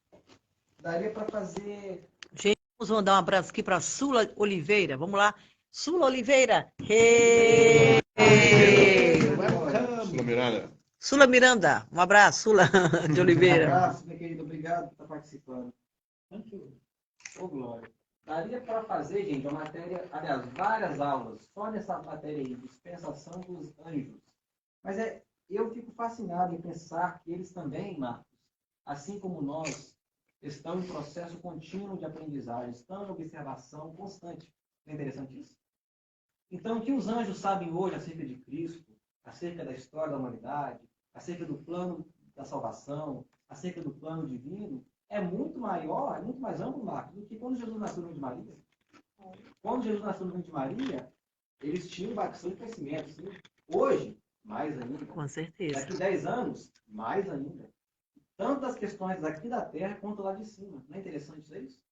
daria para fazer... Gente, vamos mandar um abraço aqui para Sula Oliveira. Vamos lá. Sula Oliveira. Hey! Sula Miranda. Sula Miranda. Um abraço, Sula de Oliveira. Um abraço, minha querida. Obrigado por estar participando. Ô, Glória. Daria para fazer, gente, uma matéria, aliás, várias aulas, só nessa matéria aí, dispensação dos anjos. Mas eu fico fascinado em pensar que eles também, Marcos, assim como nós, estão em processo contínuo de aprendizagem, estão em observação constante. Não é interessante isso? Então, o que os anjos sabem hoje acerca de Cristo, acerca da história da humanidade, acerca do plano da salvação, acerca do plano divino, é muito maior, é muito mais amplo, Marcos, do que quando Jesus nasceu no ventre de Maria. Quando Jesus nasceu no ventre de Maria, eles tinham bastante conhecimento. Sim. Hoje, mais ainda. Com certeza. Daqui 10 anos, mais ainda. Tanto as questões daqui da Terra quanto lá de cima. Não é interessante isso?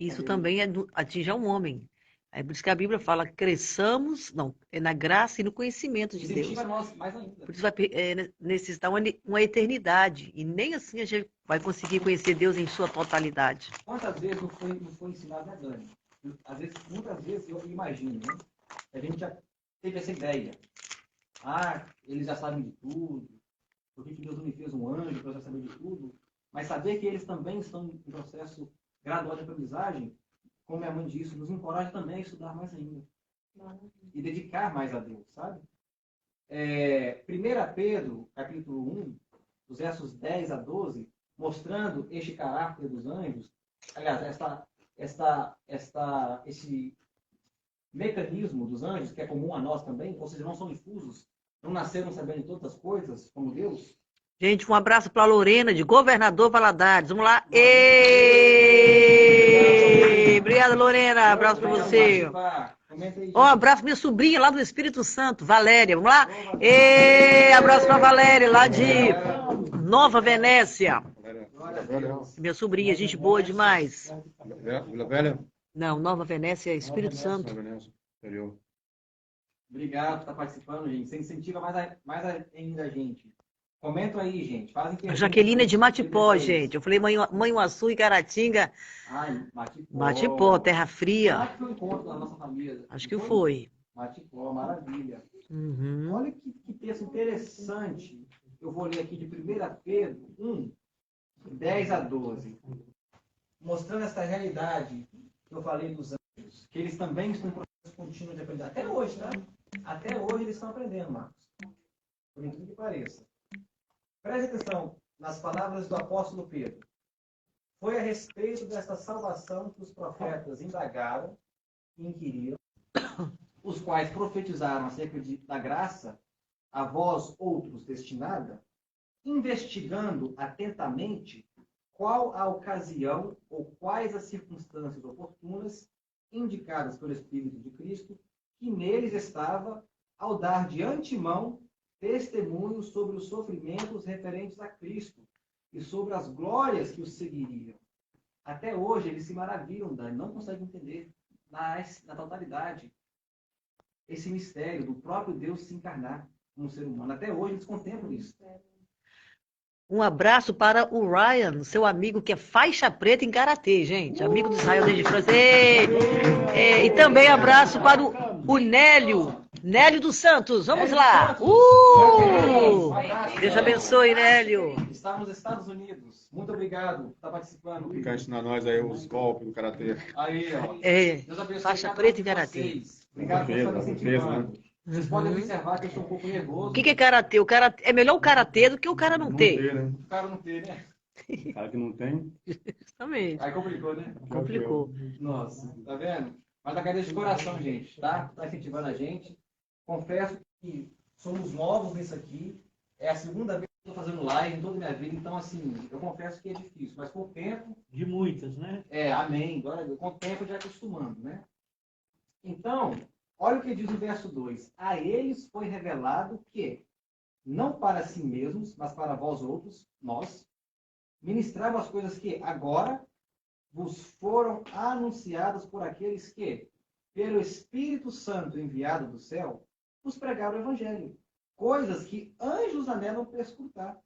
Isso também atinge ao homem. É por isso que a Bíblia fala, cresçamos, não, é na graça e no conhecimento de Deus. Incentiva nós mais ainda. Por isso vai necessitar uma eternidade. E nem assim a gente vai conseguir conhecer Deus em sua totalidade. Quantas vezes não foi ensinado, né, Dani? Às vezes, muitas vezes eu imagino, né? A gente já teve essa ideia. Ah, eles já sabem de tudo. Por que Deus não me fez um anjo para eu já saber de tudo? Mas saber que eles também estão em processo gradual de aprendizagem, como minha mãe disse, nos encoraja também a estudar mais ainda. E dedicar mais a Deus, sabe? 1 Pedro, capítulo 1, dos versos 10 a 12, mostrando este caráter dos anjos, aliás, esse mecanismo dos anjos, que é comum a nós também, ou seja, não são difusos, não nasceram sabendo de todas as coisas, como Deus. Gente, um abraço para a Lorena, de Governador Valadares. Vamos lá. Obrigada, Lorena. Abraço para você. Um abraço minha sobrinha lá do Espírito Santo, Valéria. Vamos lá. Abraço para Valéria, lá de Nova Venécia. Minha sobrinha, gente boa demais. Vila Velha? Não, Nova Venécia, Espírito Santo. Obrigado por estar participando, gente. Você incentiva mais ainda a gente. Comenta aí, gente. A Jaqueline é de Matipó, gente. Eu falei Manhuaçu e Caratinga. Ai, Matipó. Matipó, terra fria. Acho que foi o encontro da nossa família. Acho que foi. Matipó, maravilha. Uhum. Olha que texto interessante. Eu vou ler aqui de 1 Pedro 1, 10 a 12. Mostrando essa realidade que eu falei dos anjos. Que eles também estão em processo contínuo de aprendizagem. Até hoje, tá? Até hoje eles estão aprendendo, Marcos. Por incrível que pareça. Preste atenção nas palavras do apóstolo Pedro. Foi a respeito desta salvação que os profetas indagaram e inquiriram, os quais profetizaram acerca da graça, a vós outros destinada, investigando atentamente qual a ocasião ou quais as circunstâncias oportunas indicadas pelo Espírito de Cristo, que neles estava ao dar de antemão testemunho sobre os sofrimentos referentes a Cristo e sobre as glórias que os seguiriam. Até hoje eles se maravilham, Dani, não conseguem entender na totalidade esse mistério do próprio Deus se encarnar como ser humano. Até hoje eles contemplam isso. Um abraço para o Ryan, seu amigo que é faixa preta em karatê, gente. Amigo do Israel desde França. E também abraço para o Nélio dos Santos. Vamos lá. Deus abençoe, Nélio. Está nos Estados Unidos. Muito obrigado por estar participando. Fica ensinando nós aí os golpes do karatê. Aí, ó. Deus abençoe Faixa cada preta um e de karatê. vocês. Obrigado por estar me incentivando. Vocês podem Uhum. observar que eu estou um pouco nervoso. O que é karatê? É melhor o karatê do que o cara não ter. Né? O cara não ter, né? O cara que não tem. Justamente. Aí complicou, né? Complicou. Nossa, tá vendo? Mas agradeço de coração, gente, tá? Tá incentivando a gente. Confesso que somos novos nisso aqui. É a segunda vez que eu tô fazendo live em toda a minha vida. Então, assim, eu confesso que é difícil. Mas com o tempo... De muitas, né? Amém. Agora, com o tempo já acostumando, né? Então, olha o que diz o verso 2. A eles foi revelado que, não para si mesmos, mas para vós outros, nós, ministravam as coisas que agora vos foram anunciadas por aqueles que, pelo Espírito Santo enviado do céu, vos pregaram o Evangelho. Coisas que anjos anelam perscrutar.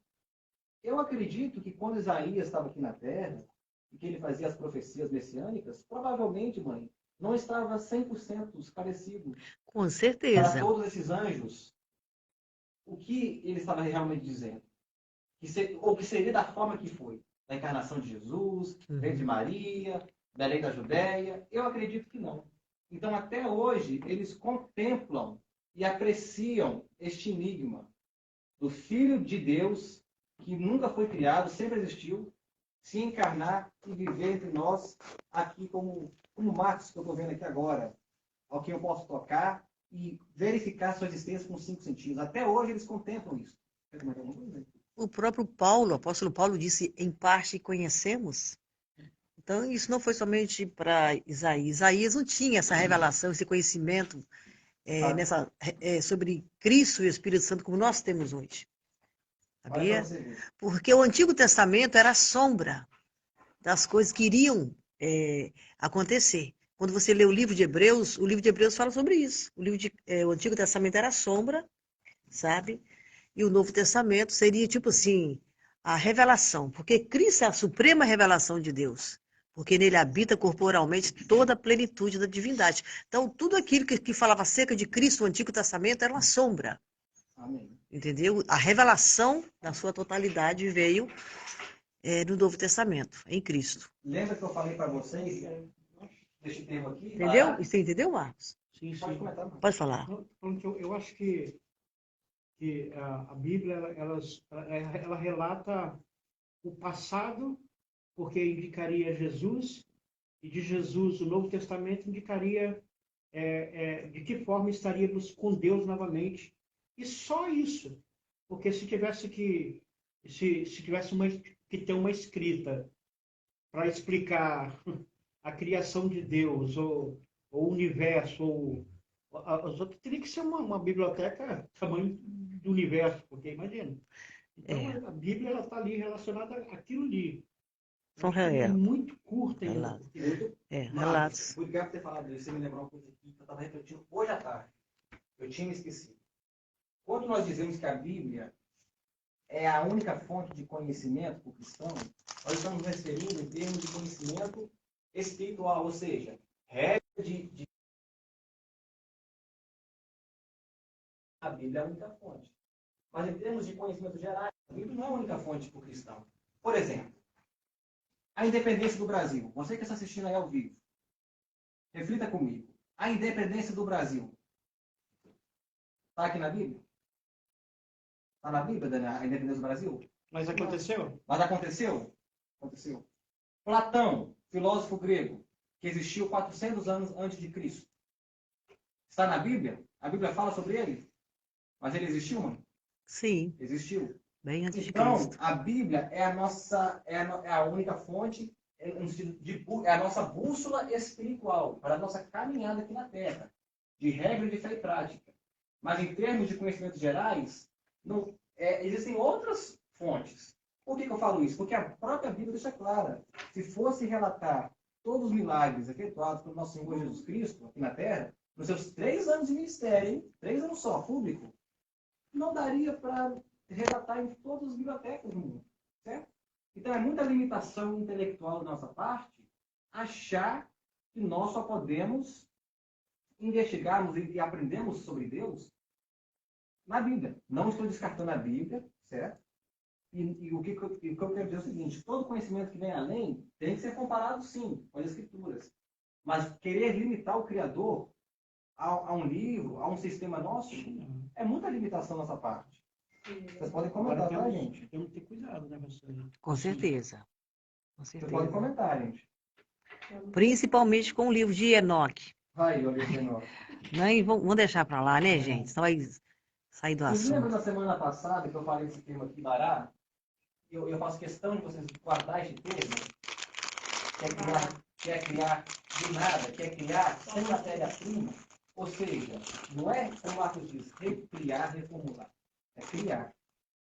Eu acredito que quando Isaías estava aqui na terra, e que ele fazia as profecias messiânicas, provavelmente, mãe, não estava 100% esclarecido Com para certeza. todos esses anjos o que ele estava realmente dizendo. Ou que seria da forma que foi. Da encarnação de Jesus, veio de Maria, da lei da Judéia. Eu acredito que não. Então, até hoje, eles contemplam e apreciam este enigma do Filho de Deus, que nunca foi criado, sempre existiu, se encarnar e viver entre nós, aqui como Marcos, que eu estou vendo aqui agora, ao que eu posso tocar e verificar sua existência com 5 sentidos. Até hoje eles contemplam isso. Quer comentar alguma coisa? O próprio Paulo, o apóstolo Paulo disse, em parte conhecemos. Então, isso não foi somente para Isaías. Isaías não tinha essa revelação, esse conhecimento sobre Cristo e o Espírito Santo como nós temos hoje. Sabia? Porque o Antigo Testamento era a sombra das coisas que iriam acontecer. Quando você lê o livro de Hebreus fala sobre isso. O Antigo Testamento era a sombra, sabe? E o Novo Testamento seria, tipo assim, a revelação. Porque Cristo é a suprema revelação de Deus. Porque nele habita corporalmente toda a plenitude da divindade. Então, tudo aquilo que falava acerca de Cristo no Antigo Testamento era uma sombra. Amém. Entendeu? A revelação da sua totalidade veio no Novo Testamento, em Cristo. Lembra que eu falei para vocês deste termo aqui? Entendeu? Você entendeu, Marcos? Sim, Pode sim. comentar, Marcos. Pode falar. Eu acho que a Bíblia ela relata o passado, porque indicaria Jesus, e de Jesus o Novo Testamento indicaria de que forma estaríamos com Deus novamente. E só isso. Porque se tivesse que ter uma escrita para explicar a criação de Deus, ou o universo, ou as outras, teria que ser uma biblioteca tamanho do universo, porque imagina. Então, a Bíblia está ali relacionada àquilo ali. São É muito curta ainda. relatos. Relatos. Obrigado por ter falado isso. Você me lembrou uma coisa aqui que eu estava refletindo hoje à tarde. Eu tinha me esquecido. Quando nós dizemos que a Bíblia é a única fonte de conhecimento para o cristão, nós estamos referindo em termos de conhecimento espiritual, ou seja, regra de... A Bíblia é a única fonte. Mas em termos de conhecimento geral, a Bíblia não é a única fonte para o cristão. Por exemplo, a independência do Brasil. Você que está assistindo aí ao vivo, reflita comigo. A independência do Brasil está aqui na Bíblia? Está na Bíblia, Daniel, a independência do Brasil? Mas aconteceu? Mas aconteceu? Aconteceu. Platão, filósofo grego, que existiu 400 anos antes de Cristo. Está na Bíblia? A Bíblia fala sobre ele? Mas ele existiu, mano? Sim, Existiu. bem antes de Então, Cristo. a Bíblia é a única fonte, é a nossa bússola espiritual para a nossa caminhada aqui na Terra, de regra de fé e prática. Mas em termos de conhecimentos gerais, Não, existem outras fontes. Por que eu falo isso? Porque a própria Bíblia deixa clara. Se fosse relatar todos os milagres efetuados pelo nosso Senhor Jesus Cristo aqui na Terra, nos seus 3 anos de ministério, hein? 3 anos só, público, não daria para relatar em todas as bibliotecas do mundo. Certo? Então, é muita limitação intelectual da nossa parte achar que nós só podemos investigarmos e aprendermos sobre Deus na Bíblia. Não estou descartando a Bíblia, certo? E o que eu quero dizer é o seguinte: todo conhecimento que vem além tem que ser comparado, sim, com as Escrituras. Mas querer limitar o Criador a um livro, a um sistema nosso, é muita limitação da nossa parte. Vocês podem comentar, Agora tá, gente? temos que ter cuidado, né, pastor? Com certeza. Com Vocês podem certeza. comentar, gente. Principalmente com o livro de Enoque. Vai, Oliveira. Né? Vamos deixar para lá, né, gente? Senão vai sair do Vocês lembram assunto. da semana passada que eu falei desse termo aqui, Bará? Eu faço questão de vocês guardar esse termo. Quer criar do nada, quer criar sem matéria-prima. Ou seja, não é, como Marcos diz, recriar, reformular. É criar.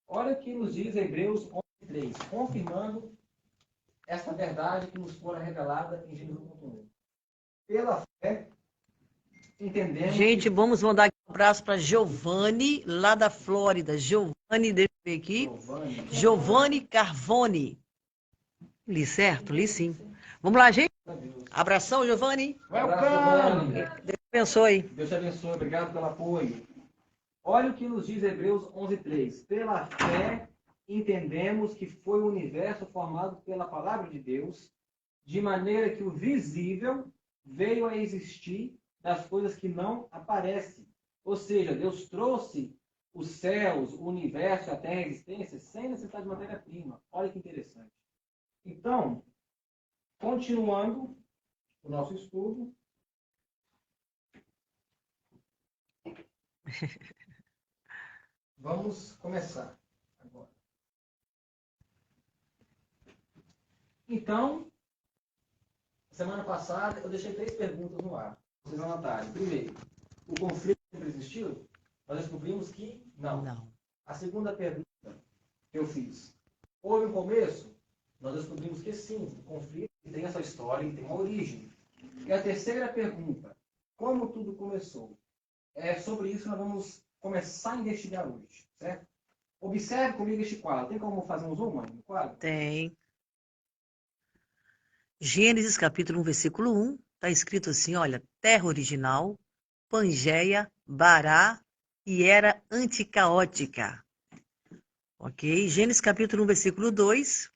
Olha o que nos diz Hebreus 11:3, confirmando essa verdade que nos fora revelada em Gênesis 1:1. Pela fé, entendemos... Gente, vamos mandar aqui um abraço para Giovanni, lá da Flórida. Giovanni, deixa eu ver aqui. Giovanni Carvone. Li certo? Li sim. Vamos lá, gente. Abração, Giovanni. Welcome! Deus abençoe. Deus te abençoe, obrigado pelo apoio. Olha o que nos diz Hebreus 11:3. Pela fé, entendemos que foi o universo formado pela palavra de Deus, de maneira que o visível veio a existir das coisas que não aparecem. Ou seja, Deus trouxe os céus, o universo, a terra, a existência, sem necessidade de matéria-prima. Olha que interessante. Então, continuando o nosso estudo. Vamos começar agora. Então, semana passada eu deixei 3 perguntas no ar. Vocês anotarem. Primeiro, o conflito sempre existiu? Nós descobrimos que não. Não. A segunda pergunta que eu fiz, houve um começo? Nós descobrimos que sim, o conflito tem a sua história e tem uma origem. E a terceira pergunta, como tudo começou? É sobre isso que nós vamos começar a investigar hoje, certo? Observe comigo este quadro. Tem como fazer um zoom, mãe, no quadro? Tem. Gênesis capítulo 1, versículo 1. Está escrito assim, olha, terra original, Pangeia, Bará e era anticaótica. Ok? Gênesis capítulo 1, versículo 2.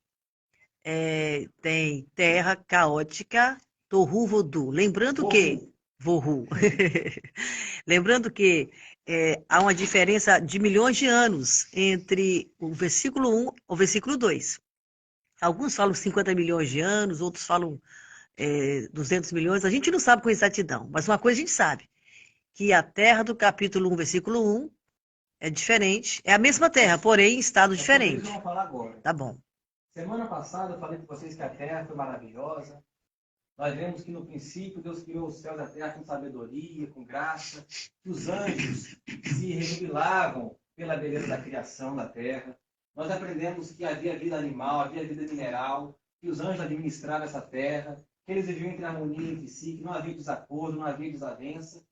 Tem terra caótica, Tohu Vodu. Lembrando que... Vohu. Lembrando que há uma diferença de milhões de anos entre o versículo 1 e o versículo 2. Alguns falam 50 milhões de anos, outros falam 200 milhões. A gente não sabe com exatidão, mas uma coisa a gente sabe, que a terra do capítulo 1, versículo 1 é diferente. É a mesma terra, porém em estado diferente. Vamos falar agora. Tá bom. Semana passada eu falei para vocês que a terra foi maravilhosa. Nós vemos que no princípio Deus criou os céus e a terra com sabedoria, com graça. Que os anjos se rejubilavam pela beleza da criação da terra. Nós aprendemos que havia vida animal, havia vida mineral, que os anjos administravam essa terra, que eles viviam entre harmonia entre si, que não havia desacordo, não havia desavença.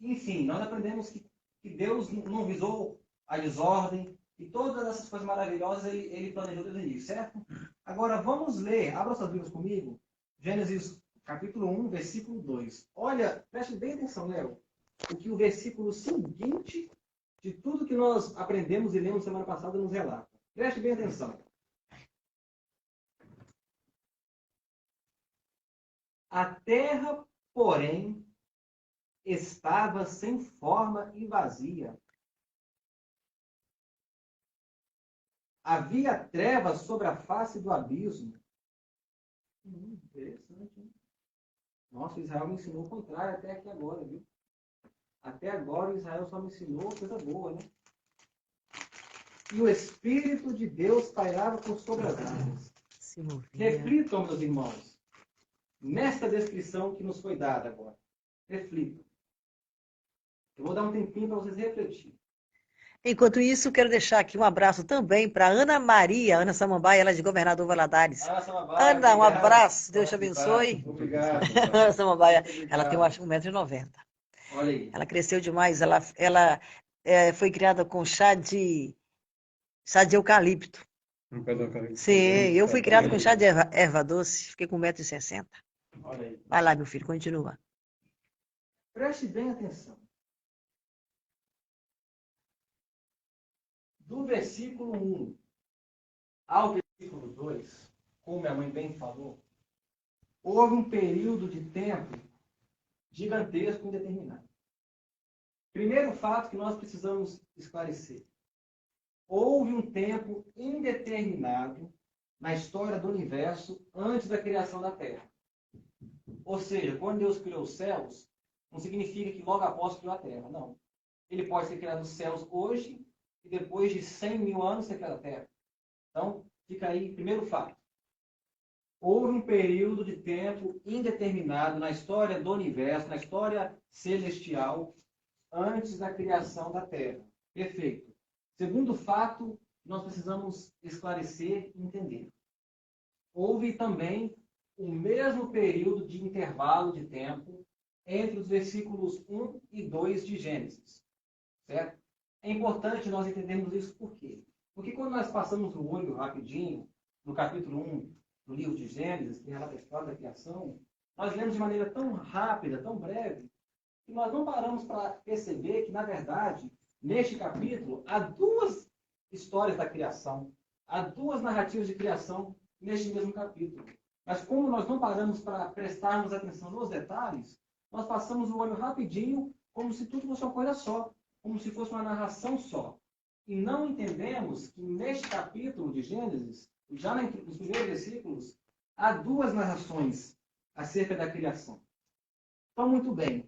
Enfim, nós aprendemos que Deus não visou a desordem, e todas essas coisas maravilhosas ele planejou desde o início, certo? Agora vamos ler, abra suas Bíblias comigo, Gênesis capítulo 1, versículo 2. Olha, preste bem atenção, Léo, o que o versículo seguinte de tudo que nós aprendemos e lemos semana passada nos relata. Preste bem atenção. A terra, porém, estava sem forma e vazia. Havia trevas sobre a face do abismo. Interessante, hein? Nossa, Israel me ensinou o contrário até aqui agora, viu? Até agora Israel só me ensinou coisa boa, né? E o Espírito de Deus pairava por sobre as águas. Se movia. Reflitam, meus irmãos, nesta descrição que nos foi dada agora. Reflitam. Eu vou dar um tempinho para vocês refletirem. Enquanto isso, quero deixar aqui um abraço também para Ana Maria, Ana Samambaia, ela é de Governador Valadares. Ah, Samambaia, Ana, um obrigado. abraço, Deus te Forte abençoe. abraço. Obrigado. Ana Samambaia, Muito ela tem, eu obrigado. acho, 1,90 m. Olha aí. Ela cresceu demais, ela foi criada com chá de eucalipto. Um pedaço de Sim, eu fui criada com chá de erva doce, fiquei com 1,60 m. Olha aí. Vai lá, meu filho, continua. Preste bem atenção. Do versículo 1 ao versículo 2, como minha mãe bem falou, houve um período de tempo gigantesco e indeterminado. Primeiro fato que nós precisamos esclarecer. Houve um tempo indeterminado na história do universo antes da criação da Terra. Ou seja, quando Deus criou os céus, não significa que logo após criou a Terra, não. Ele pode ter criado os céus hoje e depois de 100 mil anos ter criado a Terra. Então, fica aí, primeiro fato. Houve um período de tempo indeterminado na história do universo, na história celestial, antes da criação da Terra. Perfeito. Segundo fato, nós precisamos esclarecer e entender. Houve também o mesmo período de intervalo de tempo entre os versículos 1 e 2 de Gênesis. Certo? É importante nós entendermos isso por quê? Porque quando nós passamos o olho rapidinho no capítulo 1 do livro de Gênesis, que relata a história da criação, nós lemos de maneira tão rápida, tão breve, que nós não paramos para perceber que, na verdade, neste capítulo, há duas histórias da criação, há duas narrativas de criação neste mesmo capítulo. Mas como nós não paramos para prestarmos atenção nos detalhes, nós passamos o olho rapidinho como se tudo fosse uma coisa só, como se fosse uma narração só. E não entendemos que neste capítulo de Gênesis, já nos primeiros versículos, há duas narrações acerca da criação. Então, muito bem.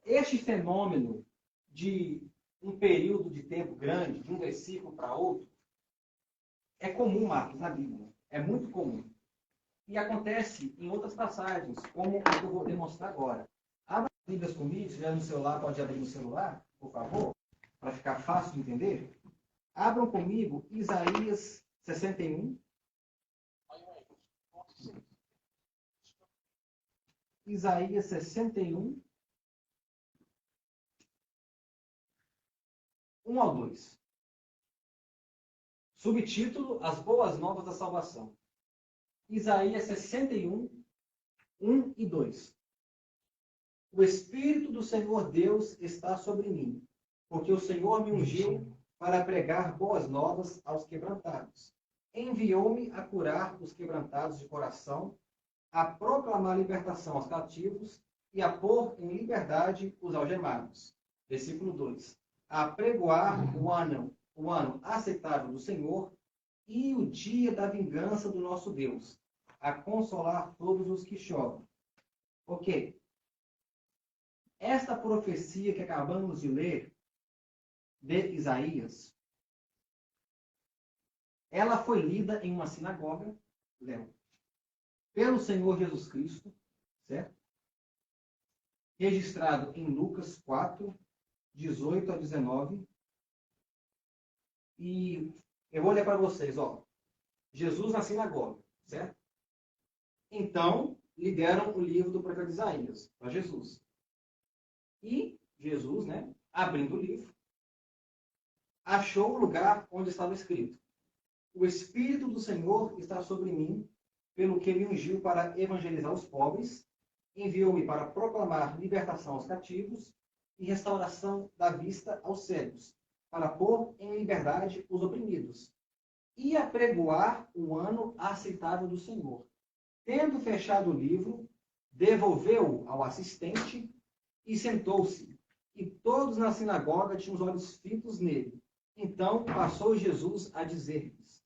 Este fenômeno de um período de tempo grande, de um versículo para outro, é comum, Marcos, na Bíblia. É muito comum. E acontece em outras passagens, como eu vou demonstrar agora. Abra as Bíblias comigo, se estiver no celular, pode abrir no celular, por favor, para ficar fácil de entender. Abram comigo Isaías 61. Isaías 61. 1 ao 2. Subtítulo: As Boas Novas da Salvação. Isaías 61, 1 e 2. O Espírito do Senhor Deus está sobre mim, porque o Senhor me ungiu para pregar boas novas aos quebrantados. Enviou-me a curar os quebrantados de coração, a proclamar libertação aos cativos e a pôr em liberdade os algemados. Versículo 2. A pregoar o ano aceitável do Senhor e o dia da vingança do nosso Deus, a consolar todos os que choram. Ok. Esta profecia que acabamos de ler, de Isaías, ela foi lida em uma sinagoga, pelo Senhor Jesus Cristo, certo? Registrado em Lucas 4, 18 a 19. E eu vou ler para vocês, ó. Jesus na sinagoga, certo? Então, lhe deram o livro do profeta Isaías para Jesus. E Jesus, né, abrindo o livro, achou o lugar onde estava escrito: O Espírito do Senhor está sobre mim, pelo que me ungiu para evangelizar os pobres, enviou-me para proclamar libertação aos cativos e restauração da vista aos cegos, para pôr em liberdade os oprimidos, e apregoar o ano aceitável do Senhor. Tendo fechado o livro, devolveu-o ao assistente e sentou-se. E todos na sinagoga tinham os olhos fitos nele. Então passou Jesus a dizer-lhes: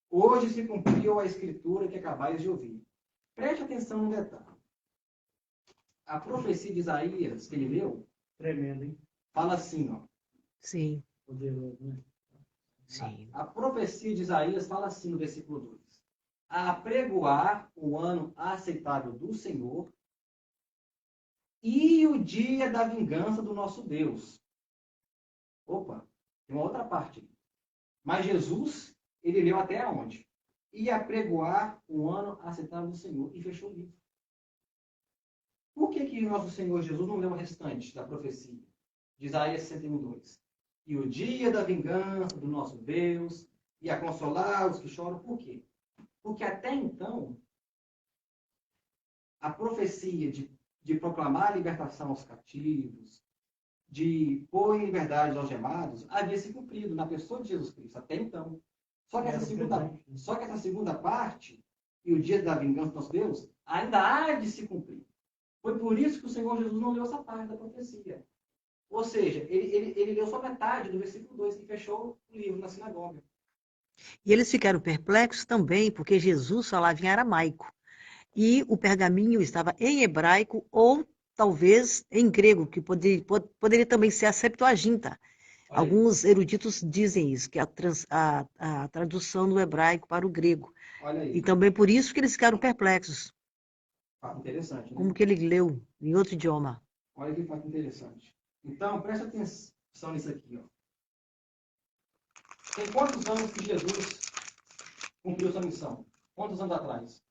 Hoje se cumpriu a escritura que acabais de ouvir. Preste atenção no detalhe. A profecia de Isaías, que ele leu, Tremendo, hein? fala assim, ó. Sim, Poderoso, né? sim. A profecia de Isaías fala assim no versículo 2. A apregoar o ano aceitável do Senhor e o dia da vingança do nosso Deus, Opa, tem uma outra parte. Mas Jesus, ele leu até onde? Ia apregoar o ano aceitável do Senhor e fechou o livro. Por que nosso Senhor Jesus não leu o restante da profecia? De Isaías 61:2. E o dia da vingança do nosso Deus ia consolar os que choram. Por quê? Porque até então, a profecia de proclamar a libertação aos cativos, de pôr em liberdade os algemados, havia se cumprido na pessoa de Jesus Cristo, até então. Só que essa segunda parte, e o dia da vingança do nosso Deus, ainda há de se cumprir. Foi por isso que o Senhor Jesus não leu essa parte da profecia. Ou seja, ele leu só metade do versículo 2 e fechou o livro na sinagoga. E eles ficaram perplexos também, porque Jesus falava em aramaico. E o pergaminho estava em hebraico ou talvez em grego, que poderia também ser a Septuaginta. Olha aí. Alguns eruditos dizem isso, que é a tradução do hebraico para o grego. Olha aí. E também por isso que eles ficaram perplexos. Fato interessante, né? Como que ele leu em outro idioma? Olha que fato interessante. Então, presta atenção nisso aqui. Ó. Tem quantos anos que Jesus cumpriu sua missão? Quantos anos atrás?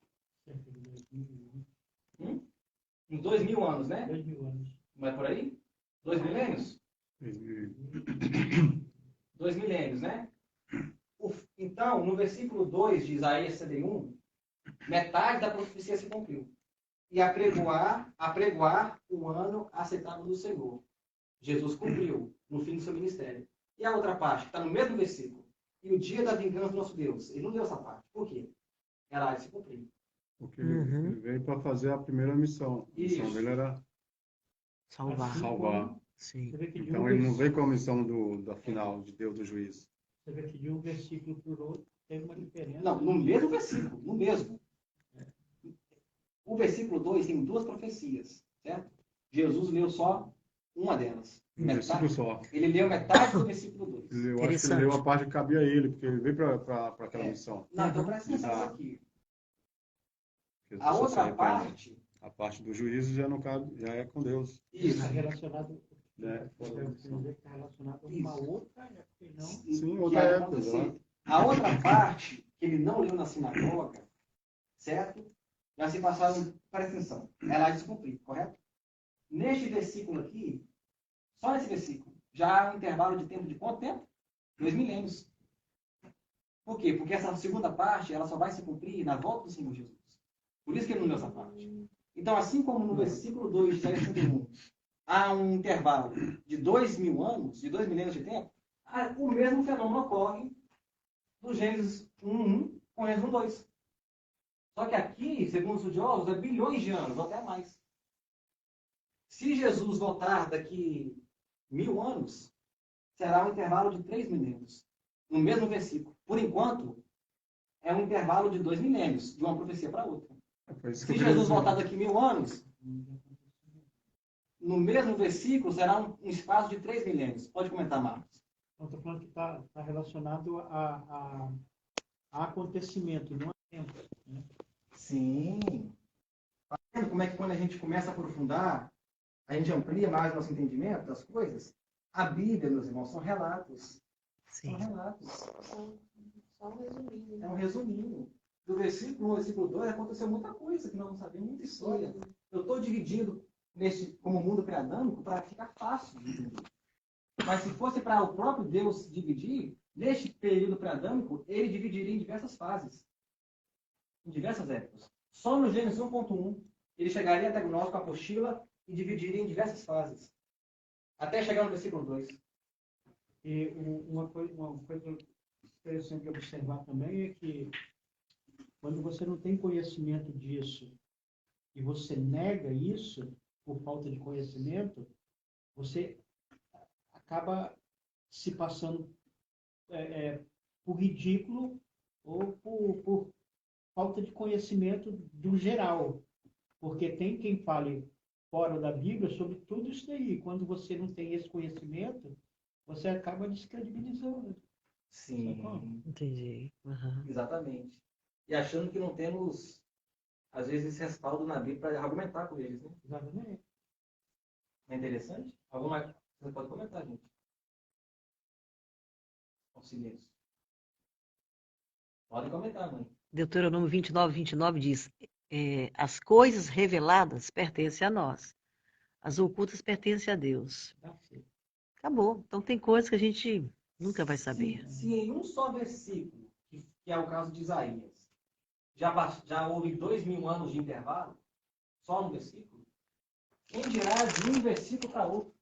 Uns 2000 anos, né? 2000 anos. Não é por aí? 2 milênios? 2 milênios, né? Então, no versículo 2 de Isaías 61, metade da profecia se cumpriu. E apregoar o ano aceitável do Senhor. Jesus cumpriu no fim do seu ministério. E a outra parte, que está no mesmo versículo. E o dia da vingança do nosso Deus. Ele não deu essa parte. Por quê? Ela há de se cumprir. Porque ele veio para fazer a primeira missão. A missão Isso. dele era Salvar. salvar. Sim. Você vê que de Então um ele não vers- veio com a missão da final, de Deus do juízo. Você vê que de um versículo para o outro tem uma diferença. Não, no mesmo versículo. No mesmo. O versículo 2 tem 2 profecias. Certo? Jesus leu só uma delas. Um versículo só. Ele leu metade do versículo 2. Eu acho que ele Interessante. leu a parte que cabia a ele, porque ele veio para aquela missão. Não, então presta atenção nisso aqui. Porque A você outra sai pra- parte. A parte do juízo já não cabe, já é com Deus. Isso. Está relacionado, Né? está relacionado a uma outra época, e não. Sim, que outra ia época. acontecer. Exato. A outra parte, que ele não leu na sinagoga, certo? Já se passaram, presta atenção, ela há de se cumprir, correto? Neste versículo aqui, só nesse versículo, já há um intervalo de tempo de quanto tempo? 2 milênios. Por quê? Porque essa segunda parte, ela só vai se cumprir na volta do Senhor Jesus. Por isso que ele não leu essa parte. Então, assim como no versículo 2 de Isaías 61, há um intervalo de 2.000 anos, de 2 milênios de tempo, o mesmo fenômeno ocorre do Gênesis 1:1 com Gênesis 1:2. Só que aqui, segundo os estudiosos, é bilhões de anos, ou até mais. Se Jesus voltar daqui 1000 anos, será um intervalo de 3 milênios, no mesmo versículo. Por enquanto, é um intervalo de 2 milênios, de uma profecia para outra. Foi isso que Se eu queria Jesus dizer. voltar daqui 1000 anos, no mesmo versículo será um espaço de 3 milênios. Pode comentar, Marcos. Então, estou falando que está relacionado a acontecimento, não a tempo. Né? Sim. Tá vendo como é que quando a gente começa a aprofundar, a gente amplia mais nosso entendimento das coisas? A Bíblia, meus irmãos, são relatos. São Sim. relatos. Só um resuminho. É um resuminho. Do versículo 1 ao versículo 2 aconteceu muita coisa que nós não sabemos, muita história. Eu estou dividindo como mundo pré-adâmico para ficar fácil de entender. Mas se fosse para o próprio Deus dividir, neste período pré-adâmico, ele dividiria em diversas fases, em diversas épocas. Só no Gênesis 1:1, ele chegaria até nós com a apostila e dividiria em diversas fases, até chegar no versículo 2. E uma coisa interessante de observar também é que quando você não tem conhecimento disso e você nega isso por falta de conhecimento, você acaba se passando por ridículo ou por falta de conhecimento do geral. Porque tem quem fale fora da Bíblia sobre tudo isso daí. Quando você não tem esse conhecimento, você acaba descredibilizando. Sim, Entendi. Aham. exatamente. E achando que não temos, às vezes, esse respaldo na Bíblia para argumentar com eles, né? Exatamente. Não é interessante? Alguma... Você pode comentar, gente. conselheiros? Podem comentar, mãe. Deuteronômio 29 diz: as coisas reveladas pertencem a nós, as ocultas pertencem a Deus. Tá certo. Acabou. Então tem coisas que a gente nunca vai saber. Se em um só versículo, que é o caso de Isaías, já houve 2000 anos de intervalo, só no versículo, quem dirá de um versículo para outro?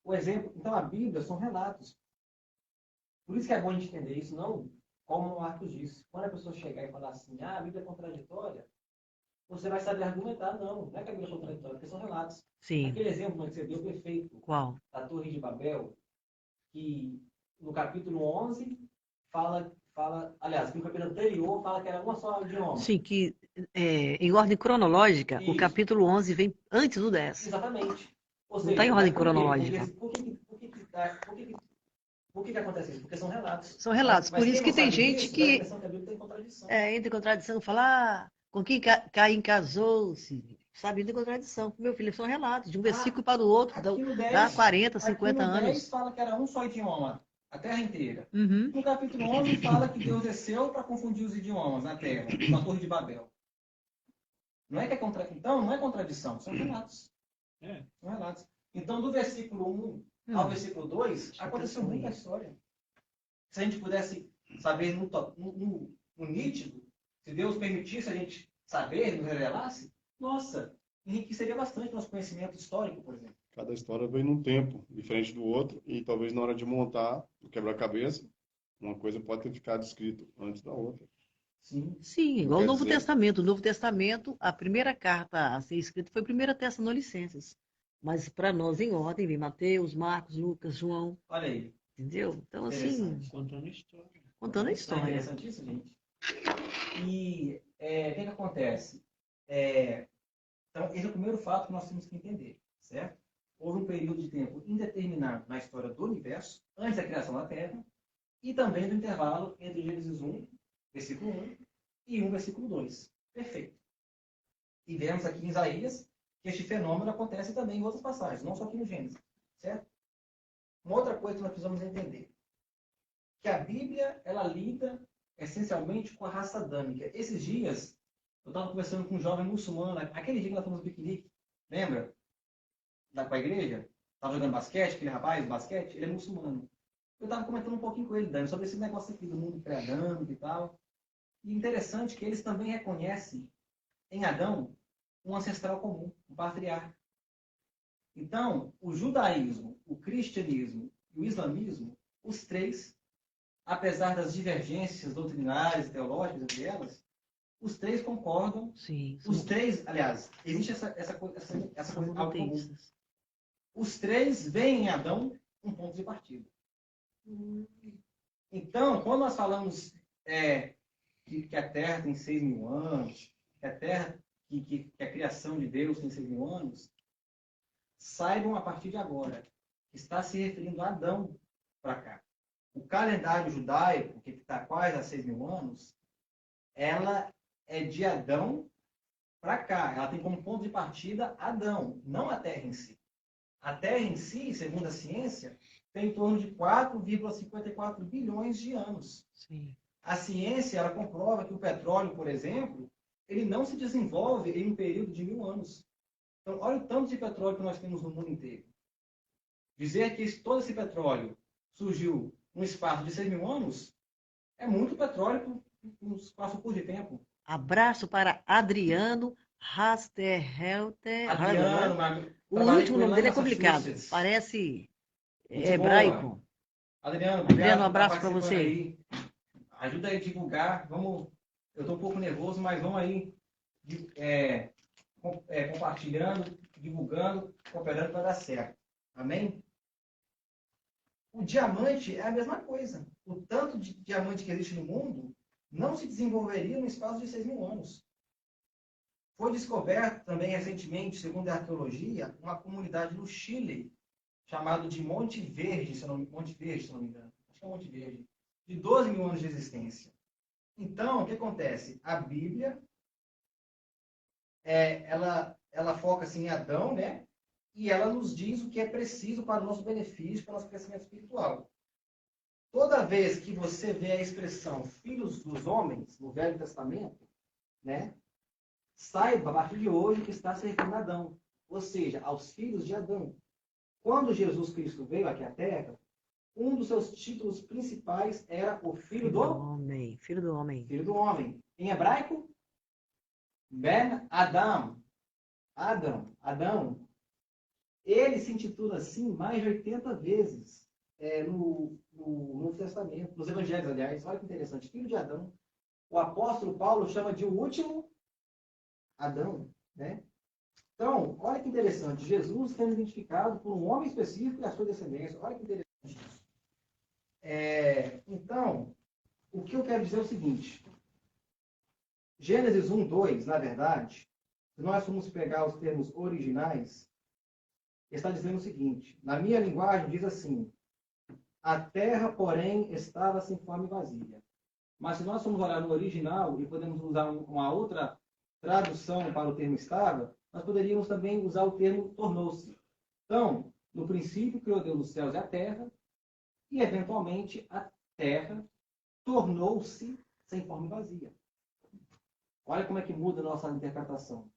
O exemplo, então a Bíblia são relatos. Por isso que é bom a gente entender isso, não como o Marcos disse. Quando a pessoa chegar e falar assim, a Bíblia é contraditória, você vai saber argumentar. Não é que a Bíblia é contraditória, porque são relatos. Sim. Aquele exemplo que você deu perfeito, Qual? da Torre de Babel, que no capítulo 11 fala, aliás, no capítulo anterior fala que era uma só idioma. Sim, que em ordem cronológica, o Isso. capítulo 11 vem antes do 10. Exatamente. Ou Não seja, está em ordem mas por quê? cronológica. Por que acontece isso? Porque são relatos. São relatos. Mas Por quem isso não que tem sabe gente disso, dá a que impressão que a Bíblia tem contradição. entra em contradição, fala, com quem Caim casou-se. Sabe, entra em contradição. Meu filho, são relatos, de um versículo para o outro, Aqui no dá 10, 40, aqui 50 no 10 anos. fala que era um só idioma, a terra inteira. Uhum. No capítulo 11 fala que Deus desceu para confundir os idiomas na terra, na Torre de Babel. Não é que Então, não é contradição, são relatos. São relatos. Então, do versículo 1 ao versículo 2, aconteceu muita história. Se a gente pudesse saber no nítido, se Deus permitisse a gente saber, nos revelasse, nossa, enriqueceria bastante nosso conhecimento histórico, por exemplo. Cada história vem num tempo diferente do outro e talvez na hora de montar o quebra-cabeça, uma coisa pode ter ficado escrito antes da outra. Sim. Sim, igual o Quer Novo dizer- Testamento. O Novo Testamento, a primeira carta a ser escrita foi a primeira Tessalonicenses. Mas para nós, em ordem, vem Mateus, Marcos, Lucas, João. Olha aí. Entendeu? Então, assim, Interessante. Contando história. contando a Não é história. interessante isso, gente? E o que acontece? Então, esse é o primeiro fato que nós temos que entender, certo? Houve um período de tempo indeterminado na história do universo, antes da criação da Terra, e também do intervalo entre Gênesis 1, versículo 1, e 1, versículo 2. Perfeito. E vemos aqui em Isaías que este fenômeno acontece também em outras passagens, não só aqui no Gênesis, certo? Uma outra coisa que nós precisamos entender, que a Bíblia, ela lida essencialmente com a raça adâmica. Esses dias, eu estava conversando com um jovem muçulmano, aquele dia que nós fomos no piquenique, lembra? Com a igreja, estava jogando basquete, aquele rapaz, basquete, ele é muçulmano. Eu estava comentando um pouquinho com ele, Dani, sobre esse negócio aqui do mundo pré-adâmico e tal. E interessante que eles também reconhecem em Adão um ancestral comum, um patriarca. Então, o judaísmo, o cristianismo e o islamismo, os três, apesar das divergências doutrinárias e teológicas entre elas, os três concordam. Sim. Os três, aliás, existe essa coisa algo comum. monoteístas. Os três veem em Adão um ponto de partida. Então, quando nós falamos que a Terra tem 6.000 anos, que a Terra, que a criação de Deus tem 6.000 anos, saibam a partir de agora que está se referindo a Adão para cá. O calendário judaico, que está quase a 6.000 anos, ela é de Adão para cá. Ela tem como ponto de partida Adão, não a Terra em si. A Terra em si, segundo a ciência, tem em torno de 4,54 bilhões de anos. Sim. A ciência, ela comprova que o petróleo, por exemplo, ele não se desenvolve em um período de 1.000 anos. Então, olha o tanto de petróleo que nós temos no mundo inteiro. Dizer que todo esse petróleo surgiu num espaço de 6.000 anos é muito petróleo num espaço curto de tempo. Abraço para Adriano Rasterhelter. Adriano, O último nome dele é complicado. Parece hebraico. Adriano, Adriano, um abraço para você. Aí. Ajuda aí a divulgar. Vamos. Eu estou um pouco nervoso, mas vamos aí compartilhando, divulgando, cooperando para dar certo. Amém? O diamante é a mesma coisa. O tanto de diamante que existe no mundo não se desenvolveria no espaço de 6.000 anos. Foi descoberto também recentemente, segundo a arqueologia, uma comunidade no Chile, chamada de Monte Verde, se eu não me engano. Acho que é Monte Verde. De 12.000 anos de existência. Então, o que acontece? A Bíblia, ela foca assim, em Adão, né? E ela nos diz o que é preciso para o nosso benefício, para o nosso crescimento espiritual. toda vez que você vê a expressão filhos dos homens no Velho Testamento, né, saiba a partir de hoje que está se referindo a Adão, ou seja, aos filhos de Adão. Quando Jesus Cristo veio aqui à Terra, um dos seus títulos principais era o filho do homem. Filho do homem. Filho do homem. Em hebraico, Ben Adam. Adão. Ele se intitula assim mais de 80 vezes no Novo Testamento, nos Evangelhos, aliás. Olha que interessante. Filho de Adão. O apóstolo Paulo chama de o último Adão, né? Então, olha que interessante. Jesus sendo identificado por um homem específico e a sua descendência. Olha que interessante isso. Então, o que eu quero dizer é o seguinte. Gênesis 1, 2, na verdade, se nós formos pegar os termos originais, está dizendo o seguinte. Na minha linguagem, diz assim. A terra, porém, estava sem forma e vazia. Mas se nós formos olhar no original e podemos usar uma outra tradução para o termo estava, nós poderíamos também usar o termo tornou-se. Então, no princípio, criou Deus os céus e a terra, e, eventualmente, a terra tornou-se sem forma e vazia. Olha como é que muda a nossa interpretação.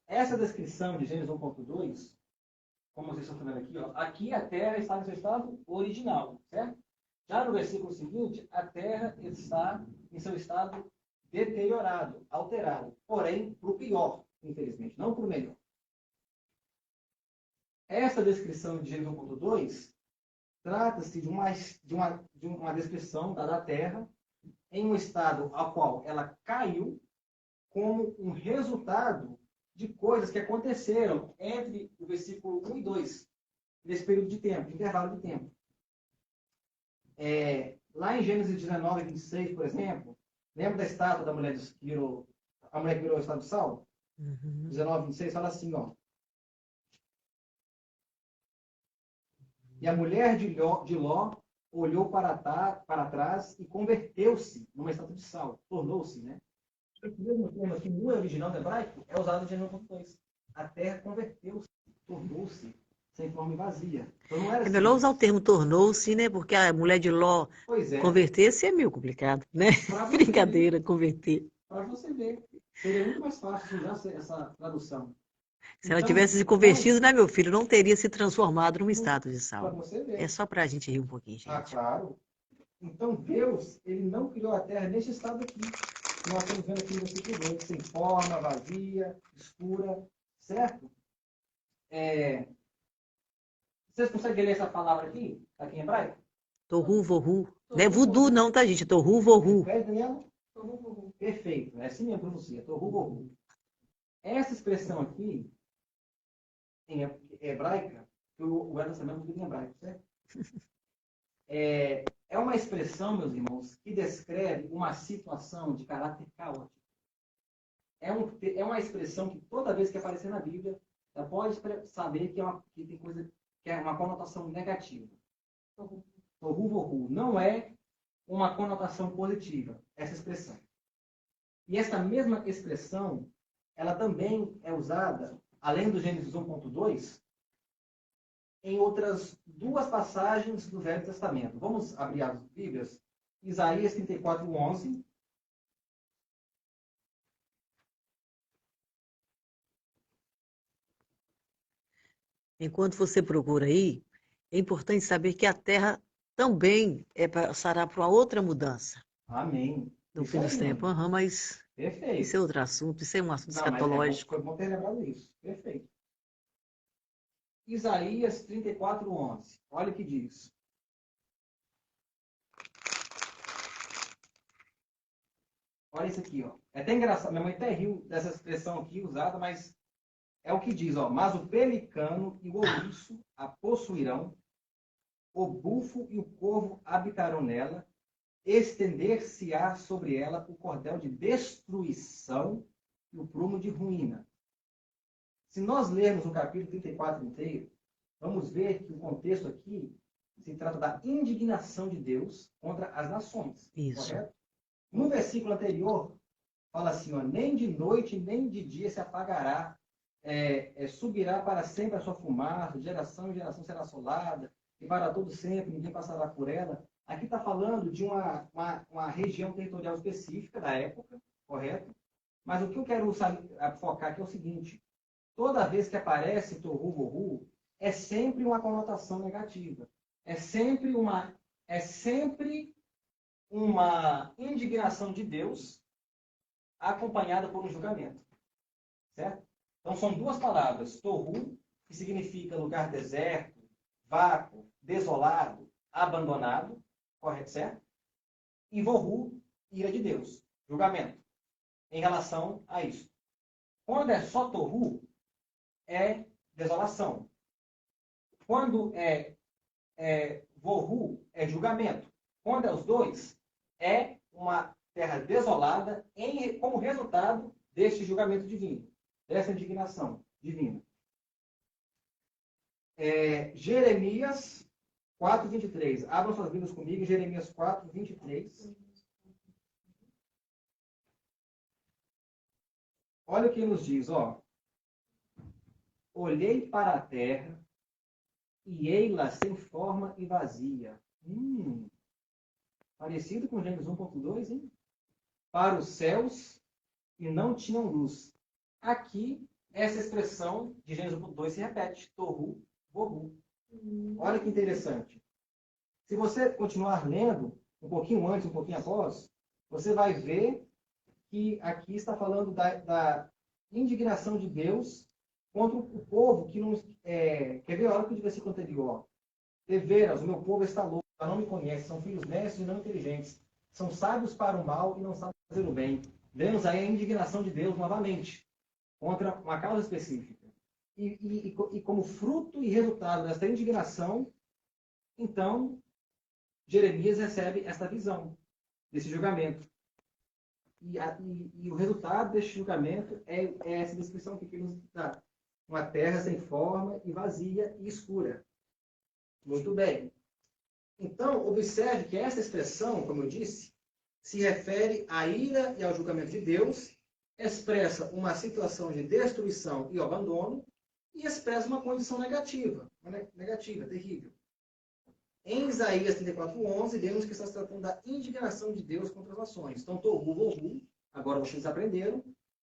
Essa descrição de Gênesis 1.2, como vocês estão vendo aqui, aqui a terra está no seu estado original, certo? Já no versículo seguinte, a terra está em seu estado deteriorado, alterado, porém para o pior, infelizmente, não para o melhor. Essa descrição de Gênesis 1.2 trata-se de uma descrição da terra em um estado ao qual ela caiu como um resultado de coisas que aconteceram entre o versículo 1 e 2, nesse período de tempo, de intervalo de tempo. Lá em Gênesis 19, 26, por exemplo, lembra da estátua da mulher que virou a estátua de sal? 19, 26, fala assim, ó. E a mulher de Ló olhou para trás e converteu-se numa estátua de sal. Tornou-se, né? Esse mesmo termo aqui no original do hebraico é usado em Gênesis 1.2. A terra converteu-se, tornou-se sem forma e vazia. Então, não era É melhor usar o termo tornou-se, né? Porque a mulher de Ló converter-se é meio complicado, né? Brincadeira, converter. Para você ver. Seria muito mais fácil usar essa tradução. Se ela tivesse se convertido, né, meu filho, não teria se transformado numa estátua de sal. Para você ver. É só para a gente rir um pouquinho, gente. Ah, claro. Então, Deus, ele não criou a terra neste estado aqui. Nós estamos vendo aqui no versículo 2, sem forma, vazia, escura, certo? Vocês conseguem ler essa palavra aqui? Aqui em hebraico? Tohu, vohu. Não é voodoo não, tá, gente? Tohu, vohu. Tohu, vohu. Perfeito. É assim mesmo a pronuncia. Tohu, vohu. Essa expressão aqui, em hebraica, o Velho Testamento tudo em hebraico, certo? É uma expressão, meus irmãos, que descreve uma situação de caráter caótico. É uma expressão que toda vez que aparecer na Bíblia, ela pode saber que tem coisa que é uma conotação negativa. Tohu vohu não é uma conotação positiva, essa expressão. E essa mesma expressão, ela também é usada, além do Gênesis 1.2, em outras duas passagens do Velho Testamento. Vamos abrir as Bíblias. Isaías 34:11. Enquanto você procura aí, é importante saber que a Terra também passará por uma outra mudança. Amém. No fim dos tempos. Mas perfeito. Isso é outro assunto, isso é um assunto escatológico. Foi bom ter lembrado isso. Perfeito. Isaías 34:11. Olha o que diz. Olha isso aqui, ó. É até engraçado. Minha mãe até riu dessa expressão aqui usada, mas é o que diz, ó. Mas o pelicano e o ouriço a possuirão, o bufo e o corvo habitarão nela, estender-se-á sobre ela o cordel de destruição e o prumo de ruína. Se nós lermos o capítulo 34 inteiro, vamos ver que o contexto aqui se trata da indignação de Deus contra as nações. Isso. Correto? No versículo anterior, fala assim, ó, nem de noite nem de dia se apagará subirá para sempre a sua fumaça, geração em geração será assolada, e para todo sempre ninguém passará por ela. Aqui está falando de uma região territorial específica da época, correto? Mas o que eu quero focar aqui é o seguinte: toda vez que aparece Tohu Bohu, é sempre uma conotação negativa. É sempre uma indignação de Deus acompanhada por um julgamento. Certo? Então são duas palavras. Tohu, que significa lugar deserto, vácuo, desolado, abandonado. Correto, certo? E Vohu, ira de Deus, julgamento. Em relação a isso. Quando é só Tohu, é desolação. Quando é Vohu, é julgamento. Quando é os dois, é uma terra desolada como resultado deste julgamento divino, dessa indignação divina. Jeremias 4:23. Abram suas Bíblias comigo, Jeremias 4:23. Olha o que nos diz, ó. Olhei para a terra e ei-la sem forma e vazia. Parecido com Gênesis 1:2, hein? Para os céus e não tinham luz. Aqui, essa expressão de Gênesis 1:2 se repete. Tohu, Vohu. Olha que interessante. Se você continuar lendo, um pouquinho antes, um pouquinho após, você vai ver que aqui está falando da indignação de Deus contra o povo que não... quer ver? Olha o que o versículo anterior. Deveras, o meu povo está louco, não me conhece, são filhos mestres e não inteligentes. São sábios para o mal e não sabem fazer o bem. Vemos aí a indignação de Deus novamente contra uma causa específica. E como fruto e resultado dessa indignação, então, Jeremias recebe esta visão, desse julgamento. E o resultado deste julgamento é essa descrição que aqui nos dá. Uma terra sem forma e vazia e escura. Muito bem. Então, observe que essa expressão, como eu disse, se refere à ira e ao julgamento de Deus, expressa uma situação de destruição e abandono, e expressa uma condição negativa, terrível. Em Isaías 34:11, vemos que está se tratando da indignação de Deus contra as nações. Então, Tohu Vohu, agora vocês aprenderam,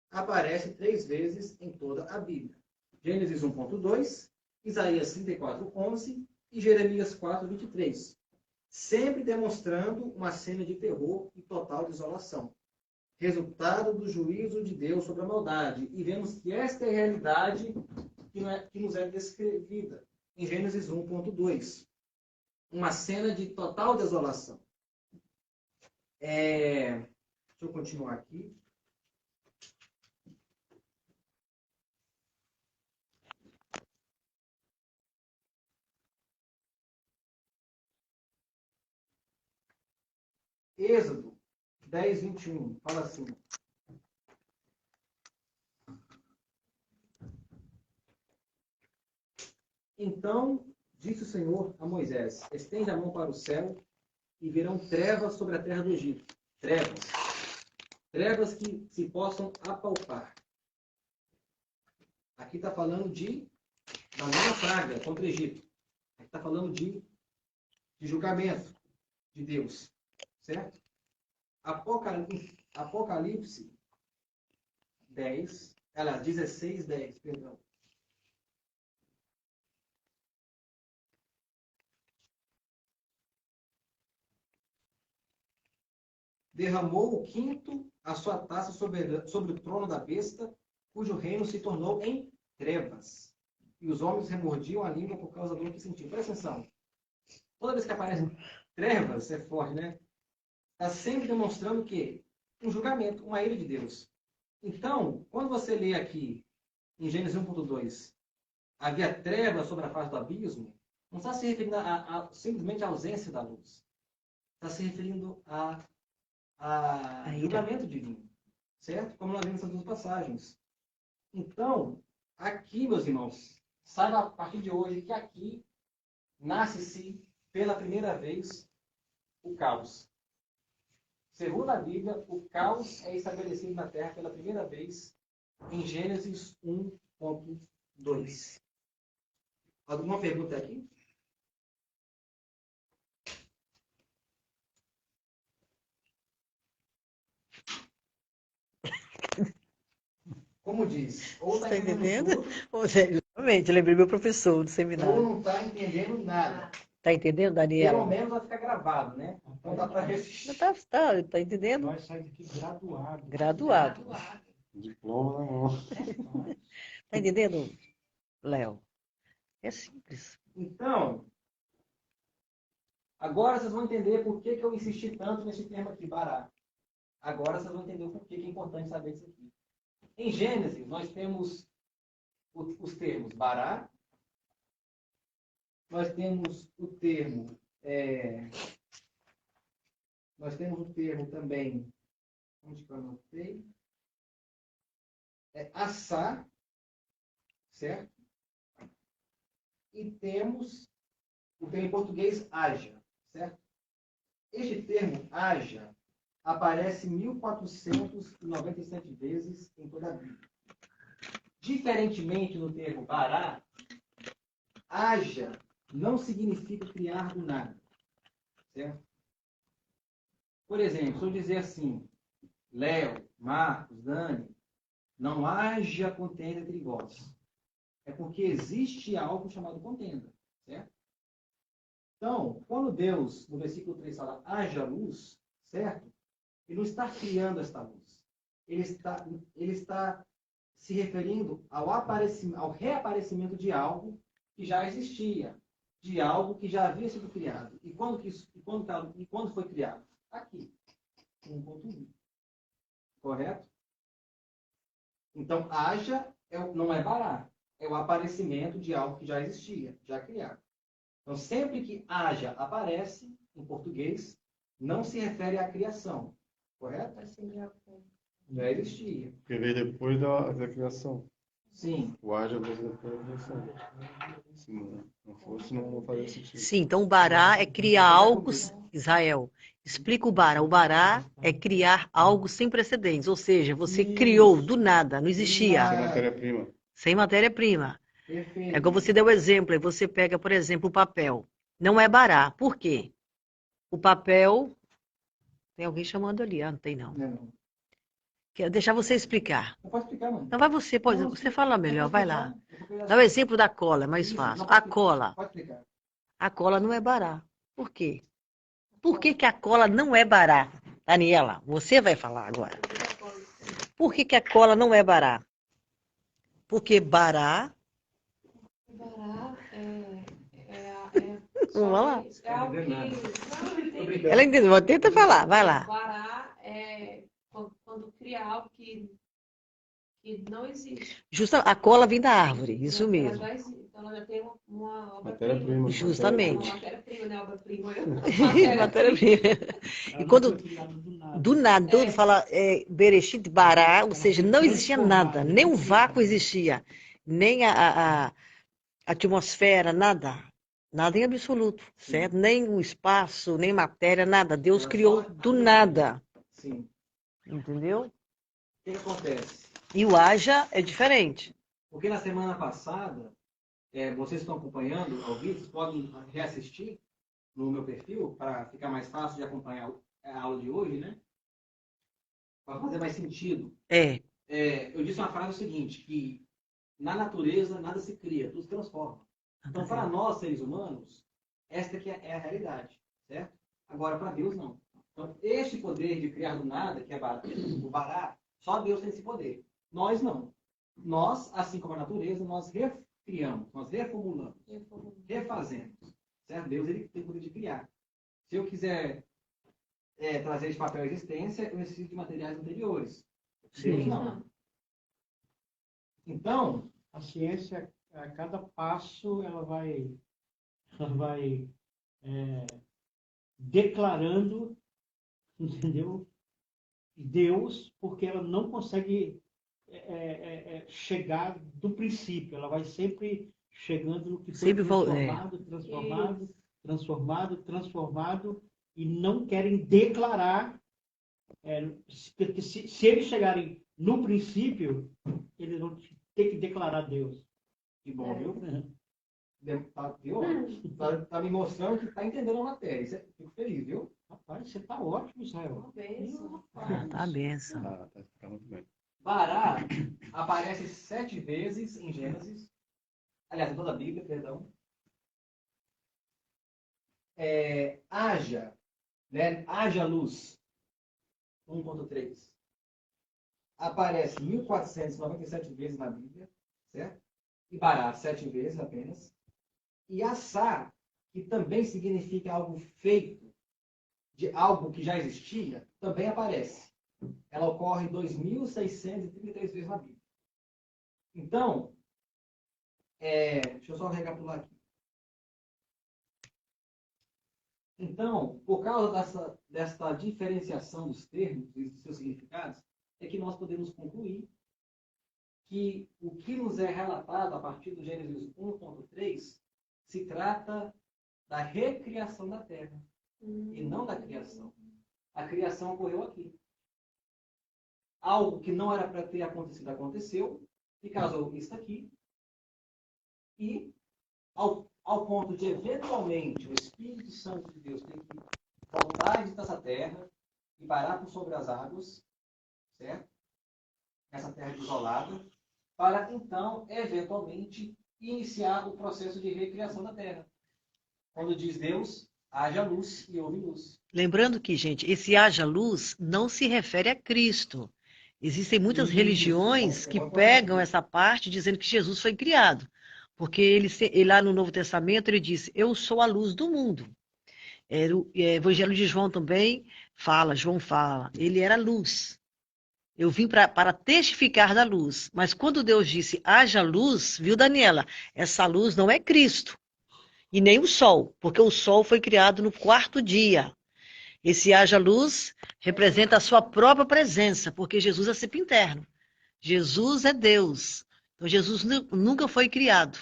aparece 3 vezes em toda a Bíblia. Gênesis 1:2, Isaías 34:11 e Jeremias 4:23. Sempre demonstrando uma cena de terror e total desolação. Resultado do juízo de Deus sobre a maldade. E vemos que esta é a realidade que nos é descrevida em Gênesis 1:2. Uma cena de total desolação. Deixa eu continuar aqui. Êxodo 10:21. Fala assim. Então disse o Senhor a Moisés: estende a mão para o céu e virão trevas sobre a terra do Egito. Trevas. Trevas que se possam apalpar. Aqui está falando da nova praga contra o Egito. Aqui está falando de julgamento de Deus. Certo? Apocalipse 16:10, perdão. Derramou o quinto a sua taça sobre o trono da besta, cujo reino se tornou em trevas. E os homens remordiam a língua por causa do que sentiam. Presta atenção. Toda vez que aparece trevas, é forte, né? Está sempre demonstrando que um julgamento, uma ira de Deus. Então, quando você lê aqui, em Gênesis 1:2, havia trevas sobre a face do abismo, não está se referindo simplesmente à ausência da luz. Está se referindo a julgamento divino. Certo? Como nós vimos nessas duas passagens. Então, aqui, meus irmãos, saiba a partir de hoje que aqui nasce-se pela primeira vez o caos. Segundo a Bíblia, o caos é estabelecido na Terra pela primeira vez em Gênesis 1, 2. Alguma pergunta aqui? Como diz, ou está Tá entendendo entendendo? tudo, Realmente, lembrei meu professor do ou seminário. não está entendendo nada. Tá entendendo, Pelo Daniela? menos vai ficar gravado, né? Então dá para resistir. Tá entendendo? Nós saímos daqui graduado. Graduado. Diploma na mão. Tá entendendo, Léo? É simples. Então, agora vocês vão entender por que eu insisti tanto nesse termo aqui, bará. Agora vocês vão entender o porquê que é importante saber isso aqui. Em Gênesis, nós temos os termos bará, nós temos o termo, também, onde que eu anotei? Assá, certo? E temos o termo em português haja, certo? Este termo haja aparece 1497 vezes em toda a Bíblia. Diferentemente no termo bará, haja não significa criar do nada, certo? Por exemplo, se eu dizer assim, Léo, Marcos, Dani, não haja contenda entre vós. É porque existe algo chamado contenda, certo? Então, quando Deus, no versículo 3, fala haja luz, certo? Ele não está criando esta luz. Ele está se referindo ao reaparecimento de algo que já existia, de algo que já havia sido criado. E quando foi criado? Aqui, 1.1. Correto? Então, haja não é bará, é o aparecimento de algo que já existia, já criado. Então, sempre que haja aparece, em português, não se refere à criação. Correto? Já existia. Porque veio depois da criação. Sim. O haja veio depois da criação. Se não fosse, não faria sentido. Sim, então o bará é criar algo, Israel. Explica o bará. O bará é criar algo sem precedentes, ou seja, você criou do nada, não existia, Sem matéria-prima. sem matéria-prima. Perfeito. É como você deu o exemplo, aí você pega, por exemplo, o papel. Não é bará. Por quê? O papel. Tem alguém chamando ali, não tem não. Não. Quero deixar você explicar. Não pode explicar, mano. Não vai você, pode, você fala melhor, vai lá. Dá Dá o exemplo da cola, é mais fácil. A cola. Pode explicar. A cola não é bará. Por quê? Por que a cola não é bará? Daniela, você vai falar agora. Por que a cola não é bará? Porque bará. Bará Vamos lá. é algo que... Não, eu entendi. Ela entendeu, tenta falar, vai lá. Bará é quando cria algo que não existe. Justa, a cola vem da árvore, isso Ela mesmo. já existe, então ela já tem uma Matéria-prima. obra-prima. Justamente. Uma matéria-prima, né? Obra-prima. Matéria-prima. E quando do nada, todo fala Bereshit Bará, ou seja, não existia nada, nem um vácuo existia, nem a atmosfera, nada. Nada em absoluto, certo? Nem o espaço, nem matéria, nada. Deus criou do nada. Sim. Entendeu? O que acontece? E o haja é diferente. Porque na semana passada, vocês estão acompanhando ao vivo, vocês podem reassistir no meu perfil, para ficar mais fácil de acompanhar a aula de hoje, né? Para fazer mais sentido. Eu disse uma frase seguinte, que na natureza nada se cria, tudo se transforma. Então, para nós, seres humanos, esta aqui é a realidade, certo? Agora, para Deus, não. Então, este poder de criar do nada, que é o bará, só Deus tem esse poder. Nós, não. Nós, assim como a natureza, nós recriamos, nós reformulamos, refazemos. Certo? Deus, ele tem o poder de criar. Se eu quiser trazer esse papel à existência, eu necessito de materiais anteriores. Deus, não. Então, A ciência, a cada passo, ela vai declarando, entendeu? Deus, porque ela não consegue chegar do princípio. Ela vai sempre chegando no que foi Sempre transformado, e não querem declarar, porque se eles chegarem no princípio, eles tem que declarar Deus. Que bom, viu? Tá me mostrando que está entendendo a matéria. Isso fico feliz, viu? Rapaz, você está ótimo, Israel. Uma bênção. Tá a benção. Tá ficando muito bem. Vará aparece 7 vezes em Gênesis. Aliás, em toda a Bíblia, perdão. Haja, né? Haja luz. 1.3. Aparece 1497 vezes na Bíblia, certo? E Bará 7 vezes apenas. E Assá, que também significa algo feito de algo que já existia, também aparece. Ela ocorre 2.633 vezes na Bíblia. Então, deixa eu só recapitular aqui. Então, por causa dessa diferenciação dos termos e dos seus significados, é que nós podemos concluir que o que nos é relatado a partir do Gênesis 1.3 se trata da recriação da Terra e não da criação. A criação ocorreu aqui. Algo que não era para ter acontecido, aconteceu, e causou isso aqui. E, ao ponto de, eventualmente, o Espírito Santo de Deus ter que voltar dessa terra e parar por sobre as águas, certo? Essa terra desolada, para, então, eventualmente, iniciar o processo de recriação da terra. Quando diz Deus, haja luz e houve luz. Lembrando que, gente, esse haja luz não se refere a Cristo. Existem muitas religiões que pegam essa parte dizendo que Jesus foi criado. Porque ele lá no Novo Testamento ele disse, eu sou a luz do mundo. O Evangelho de João também João fala, ele era luz. Eu vim para testificar da luz. Mas quando Deus disse, haja luz, viu, Daniela? Essa luz não é Cristo. E nem o sol, porque o sol foi criado no 4º dia. Esse haja luz representa a sua própria presença, porque Jesus é sempre interno. Jesus é Deus. Então, Jesus nunca foi criado.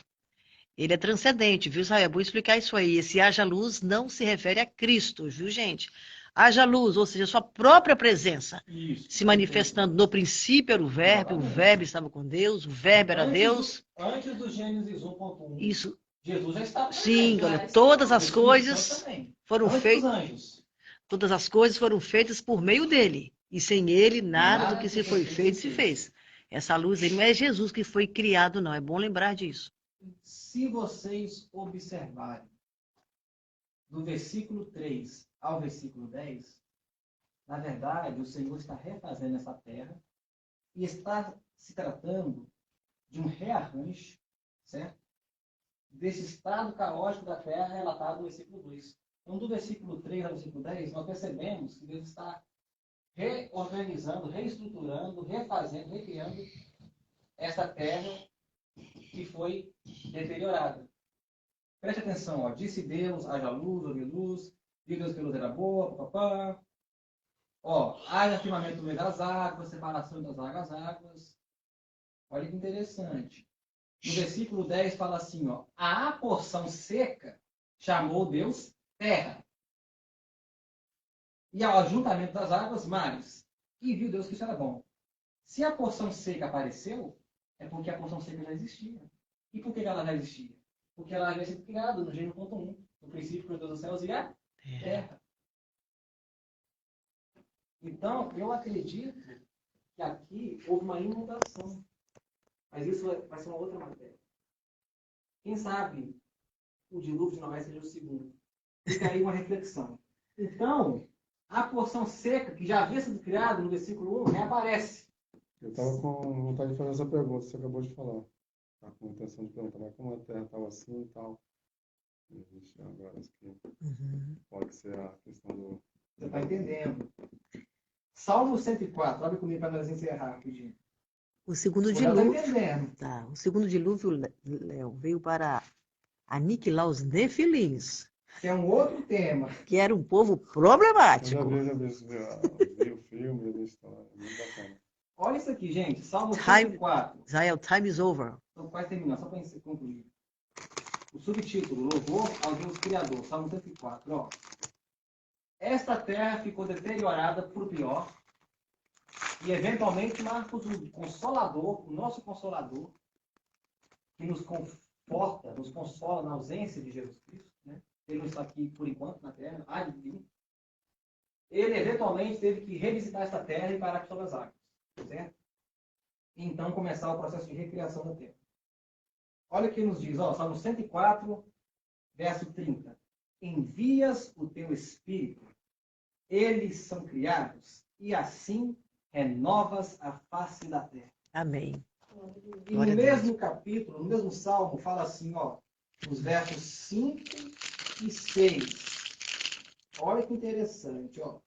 Ele é transcendente, viu, Israel? Vou explicar isso aí. Esse haja luz não se refere a Cristo, viu, gente? Haja luz, ou seja, a sua própria presença. Isso, se manifestando. No princípio era o verbo estava com Deus, o verbo era Deus. Antes do Gênesis 1.1. Isso. Jesus já estava. Sim, olha, todas as coisas foram feitas. Todas as coisas foram feitas por meio dele. E sem ele, nada do que se foi feito se fez. Essa luz aí não é Jesus que foi criado, não. É bom lembrar disso. Se vocês observarem do versículo 3 ao versículo 10, na verdade, o Senhor está refazendo essa terra e está se tratando de um rearranjo, certo? Desse estado caótico da terra relatado no versículo 2. Então, do versículo 3 ao versículo 10, nós percebemos que Deus está reorganizando, reestruturando, refazendo, recriando essa terra que foi deteriorada. Preste atenção, ó. Disse Deus, haja luz, houve luz, viu Deus que a luz era boa, papapá. Ó, haja firmamento no meio das águas, separação das águas. Olha que interessante. No versículo 10 fala assim, ó, a porção seca chamou Deus terra. E ao ajuntamento das águas, mares. E viu Deus que isso era bom. Se a porção seca apareceu, é porque a porção seca já existia. E por que ela já existia? Porque ela havia sido criada no Gênesis 1. No princípio, criou Deus os céus e a terra. Então, eu acredito que aqui houve uma inundação. Mas isso vai ser uma outra matéria. Quem sabe o dilúvio de Noé seja o segundo. Fica aí uma reflexão. Então, a porção seca que já havia sido criada no versículo 1 reaparece. Eu estava com vontade de fazer essa pergunta, você acabou de falar. Estava com a intenção de perguntar, mas como a terra estava assim e tal. Agora, acho que pode ser a questão do... Você está entendendo. Salmo 104, abre comigo para nós encerrar rapidinho. O segundo dilúvio, o segundo dilúvio, Léo, veio para aniquilar os nefilins. Que é um outro tema. Que era um povo problemático. Eu vi o filme, eu vi a história, muito bacana. Olha isso aqui, gente. Salmo 104. Israel, time is over. Então, quase terminar, só para concluir. O subtítulo, Louvor ao Deus Criador, Salmo 104. Ó. Esta terra ficou deteriorada por pior. E, eventualmente, Marcos, o Consolador, o nosso Consolador, que nos conforta, nos consola na ausência de Jesus Cristo, né? Ele não está aqui por enquanto na Terra, há de vir. Ele eventualmente teve que revisitar esta Terra e parar sobre as águas, certo? E então começar o processo de recriação da Terra. Olha o que nos diz, ó, Salmo 104, verso 30. Envias o teu Espírito, eles são criados, e assim renovas a face da terra. Amém. E Glória no a Deus. mesmo capítulo, no mesmo salmo, fala assim, ó, nos versos 5 e 6. Olha que interessante, ó.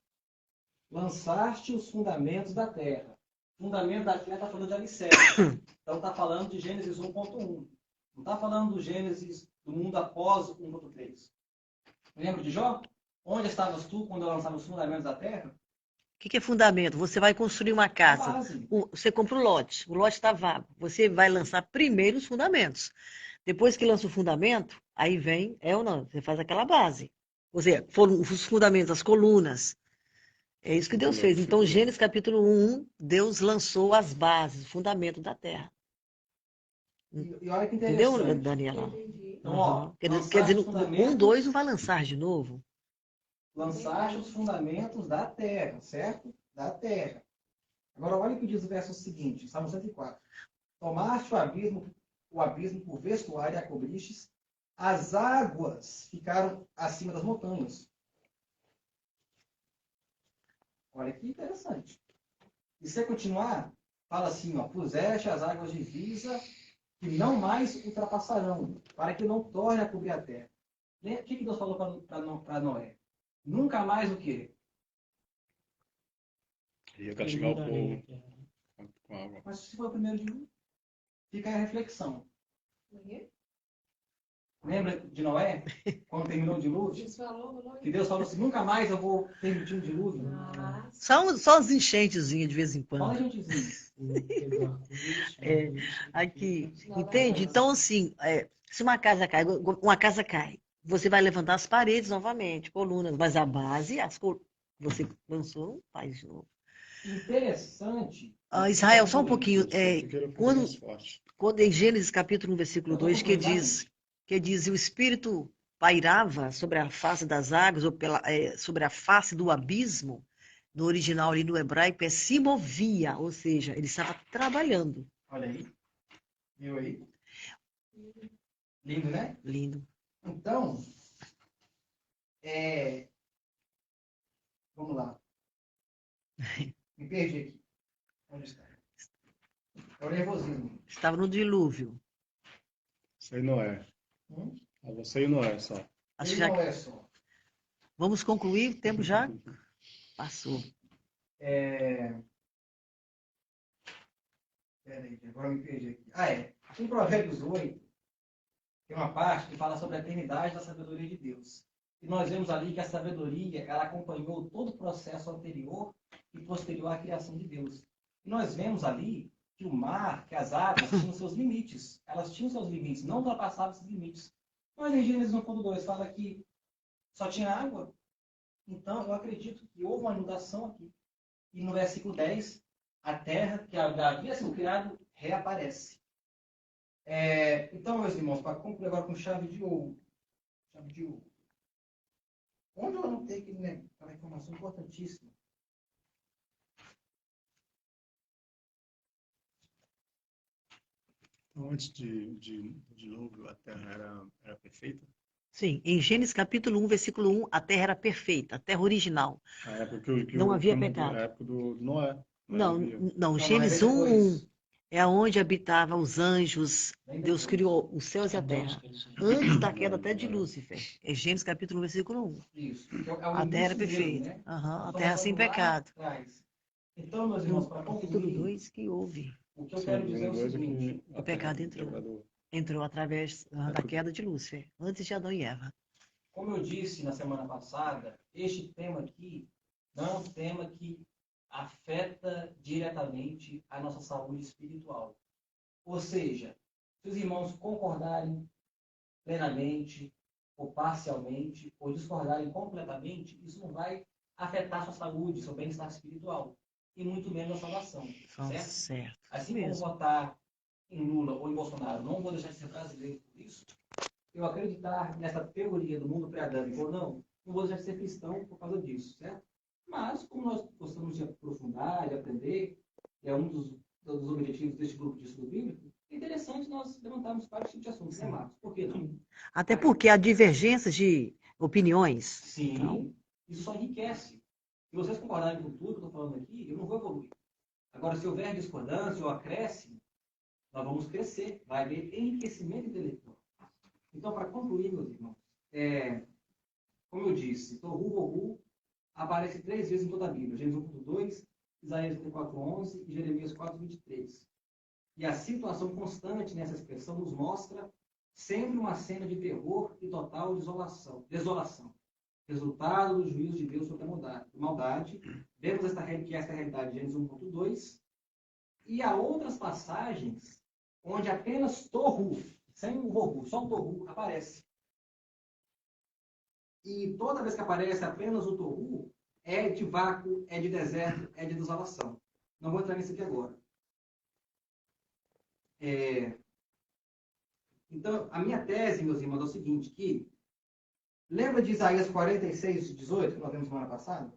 Lançaste os fundamentos da terra. Fundamento da terra está falando de alicerce. Então está falando de Gênesis 1.1. Não está falando do Gênesis do mundo após 1.3. Lembra de Jó? Onde estavas tu quando eu lançava os fundamentos da terra? O que é fundamento? Você vai construir uma A casa. base. Você compra o lote está vago. Você vai lançar primeiro os fundamentos. Depois que lança o fundamento, aí vem, ou não, você faz aquela base. Ou seja, foram os fundamentos, as colunas. É isso que Deus fez. Então, Gênesis capítulo 1, Deus lançou as bases, o fundamento da terra. E olha que Entendeu, interessante. Daniela? Entendi. Então, ó, Uhum. Quer lançaste dizer, os fundamentos, 2 não vai lançar de novo? lançaste os fundamentos da terra, certo? Da terra. Agora, olha o que diz o verso seguinte, Salmo 104. Tomaste o abismo por vestuário e a cobristes, as águas ficaram acima das montanhas. Olha que interessante. E se você continuar, fala assim, ó, puseste as águas de divisa que não mais ultrapassarão, para que não torne a cobrir a terra. O que Deus falou para Noé? Nunca mais o quê? Ia castigar o povo com água. Mas se for o primeiro dilúvio, fica aí a reflexão. Lembra de Noé? Quando terminou o dilúvio? Isso falou, não? Que Deus falou assim, nunca mais eu vou permitir um dilúvio. Ah, Só as enchentezinhas de vez em Só a quando. gentezinha. É, aqui, entende? Então, assim, se uma casa cai, você vai levantar as paredes novamente, colunas, mas a base, você lançou, não faz de novo. Interessante. Israel, só um pouquinho. Quando... Quando em Gênesis capítulo 1, versículo 2, que diz, o Espírito pairava sobre a face das águas, ou sobre a face do abismo, no original ali no hebraico, se movia, ou seja, ele estava trabalhando. Olha aí. Viu aí? Lindo, né? Lindo. Então, vamos lá. Me perdi aqui. Onde está? É o nervosismo. Estava no dilúvio. Isso aí não é. Você e Noé só. Acho Ele que não é só. Vamos concluir, o tempo já passou. Peraí, agora eu me perdi aqui. Em Provérbios 8, tem uma parte que fala sobre a eternidade da sabedoria de Deus. E nós vemos ali que a sabedoria, ela acompanhou todo o processo anterior e posterior à criação de Deus. E nós vemos ali que o mar, que as águas tinham seus limites. Elas tinham seus limites, não ultrapassavam esses limites. Mas em Gênesis 1.2 fala que só tinha água. Então, eu acredito que houve uma inundação aqui. E no versículo 10, a terra que havia sido criada reaparece. Então, meus irmãos, para concluir agora com chave de ouro. Chave de ouro. Onde eu anotei aqui, né? Uma informação importantíssima. Antes de dilúvio, a terra era perfeita? Sim, em Gênesis capítulo 1, versículo 1, a terra era perfeita, a terra original. A época Não havia pecado. A época do Noé. Não, Gênesis 1 é onde habitavam os anjos. Deus criou os céus e a terra. Antes da queda até de Lúcifer. É Gênesis capítulo 1, versículo 1. Isso. A terra era perfeita. Né? A terra sem pecado. Então, meus irmãos, para Capítulo concluir, 2 que houve. o que eu quero dizer é o seguinte. O pecado entrou através da queda de Lúcifer, antes de Adão e Eva. Como eu disse na semana passada, este tema aqui não é um tema que afeta diretamente a nossa saúde espiritual. Ou seja, se os irmãos concordarem plenamente, ou parcialmente, ou discordarem completamente, isso não vai afetar sua saúde, seu bem-estar espiritual, e muito menos a salvação. Certo? Certo. Assim como votar em Lula ou em Bolsonaro, não vou deixar de ser brasileiro por isso. Eu acreditar nessa teoria do mundo pré-adâmico ou não vou deixar de ser cristão por causa disso, certo? Mas, como nós gostamos de aprofundar, de aprender, é um dos objetivos deste grupo de estudo bíblico, é interessante nós levantarmos vários tipos de assuntos, né, Marcos? Por que não? Até porque há divergências de opiniões. Sim, Então, isso só enriquece. Se vocês concordarem com tudo que eu estou falando aqui, eu não vou evoluir. Agora, se houver discordância ou acréscimo, nós vamos crescer. Vai haver enriquecimento intelectual. Então, para concluir, meus irmãos, como eu disse, Tohu Vohu aparece 3 vezes em toda a Bíblia. Gênesis 1.2, Isaías 34.11 e Jeremias 4.23. E a situação constante nessa expressão nos mostra sempre uma cena de terror e total desolação. Resultado do juízo de Deus sobre a maldade. Vemos esta realidade de Gênesis 1.2. E há outras passagens onde apenas Tohu, sem o Vohu, só o Tohu aparece. E toda vez que aparece apenas o Tohu, é de vácuo, é de deserto, é de desolação. Não vou entrar nisso aqui agora. Então, a minha tese, meus irmãos, é o seguinte, que lembra de Isaías 46:18, que nós vimos semana passada?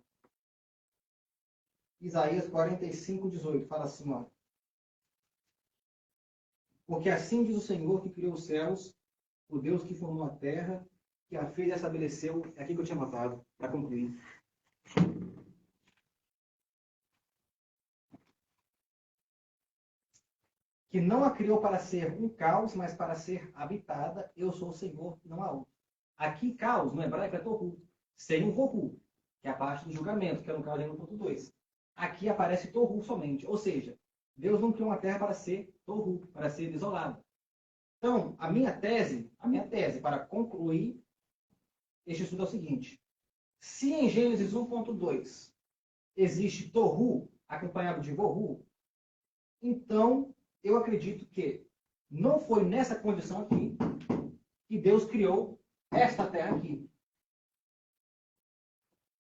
Isaías 45:18, fala assim, ó. Porque assim diz o Senhor que criou os céus, o Deus que formou a terra, que a fez e a estabeleceu. É aqui que eu tinha anotado, para concluir. Que não a criou para ser um caos, mas para ser habitada. Eu sou o Senhor, não há outro. Aqui, caos, no hebraico, é Tohu. Sem o Vohu, que é a parte do julgamento, que é no caso de 1.2. Aqui aparece Tohu somente. Ou seja, Deus não criou uma terra para ser Tohu, para ser desolada. Então, a minha tese, para concluir este estudo é o seguinte. Se em Gênesis 1.2 existe Tohu acompanhado de Vohu, então eu acredito que não foi nessa condição aqui que Deus criou esta terra aqui.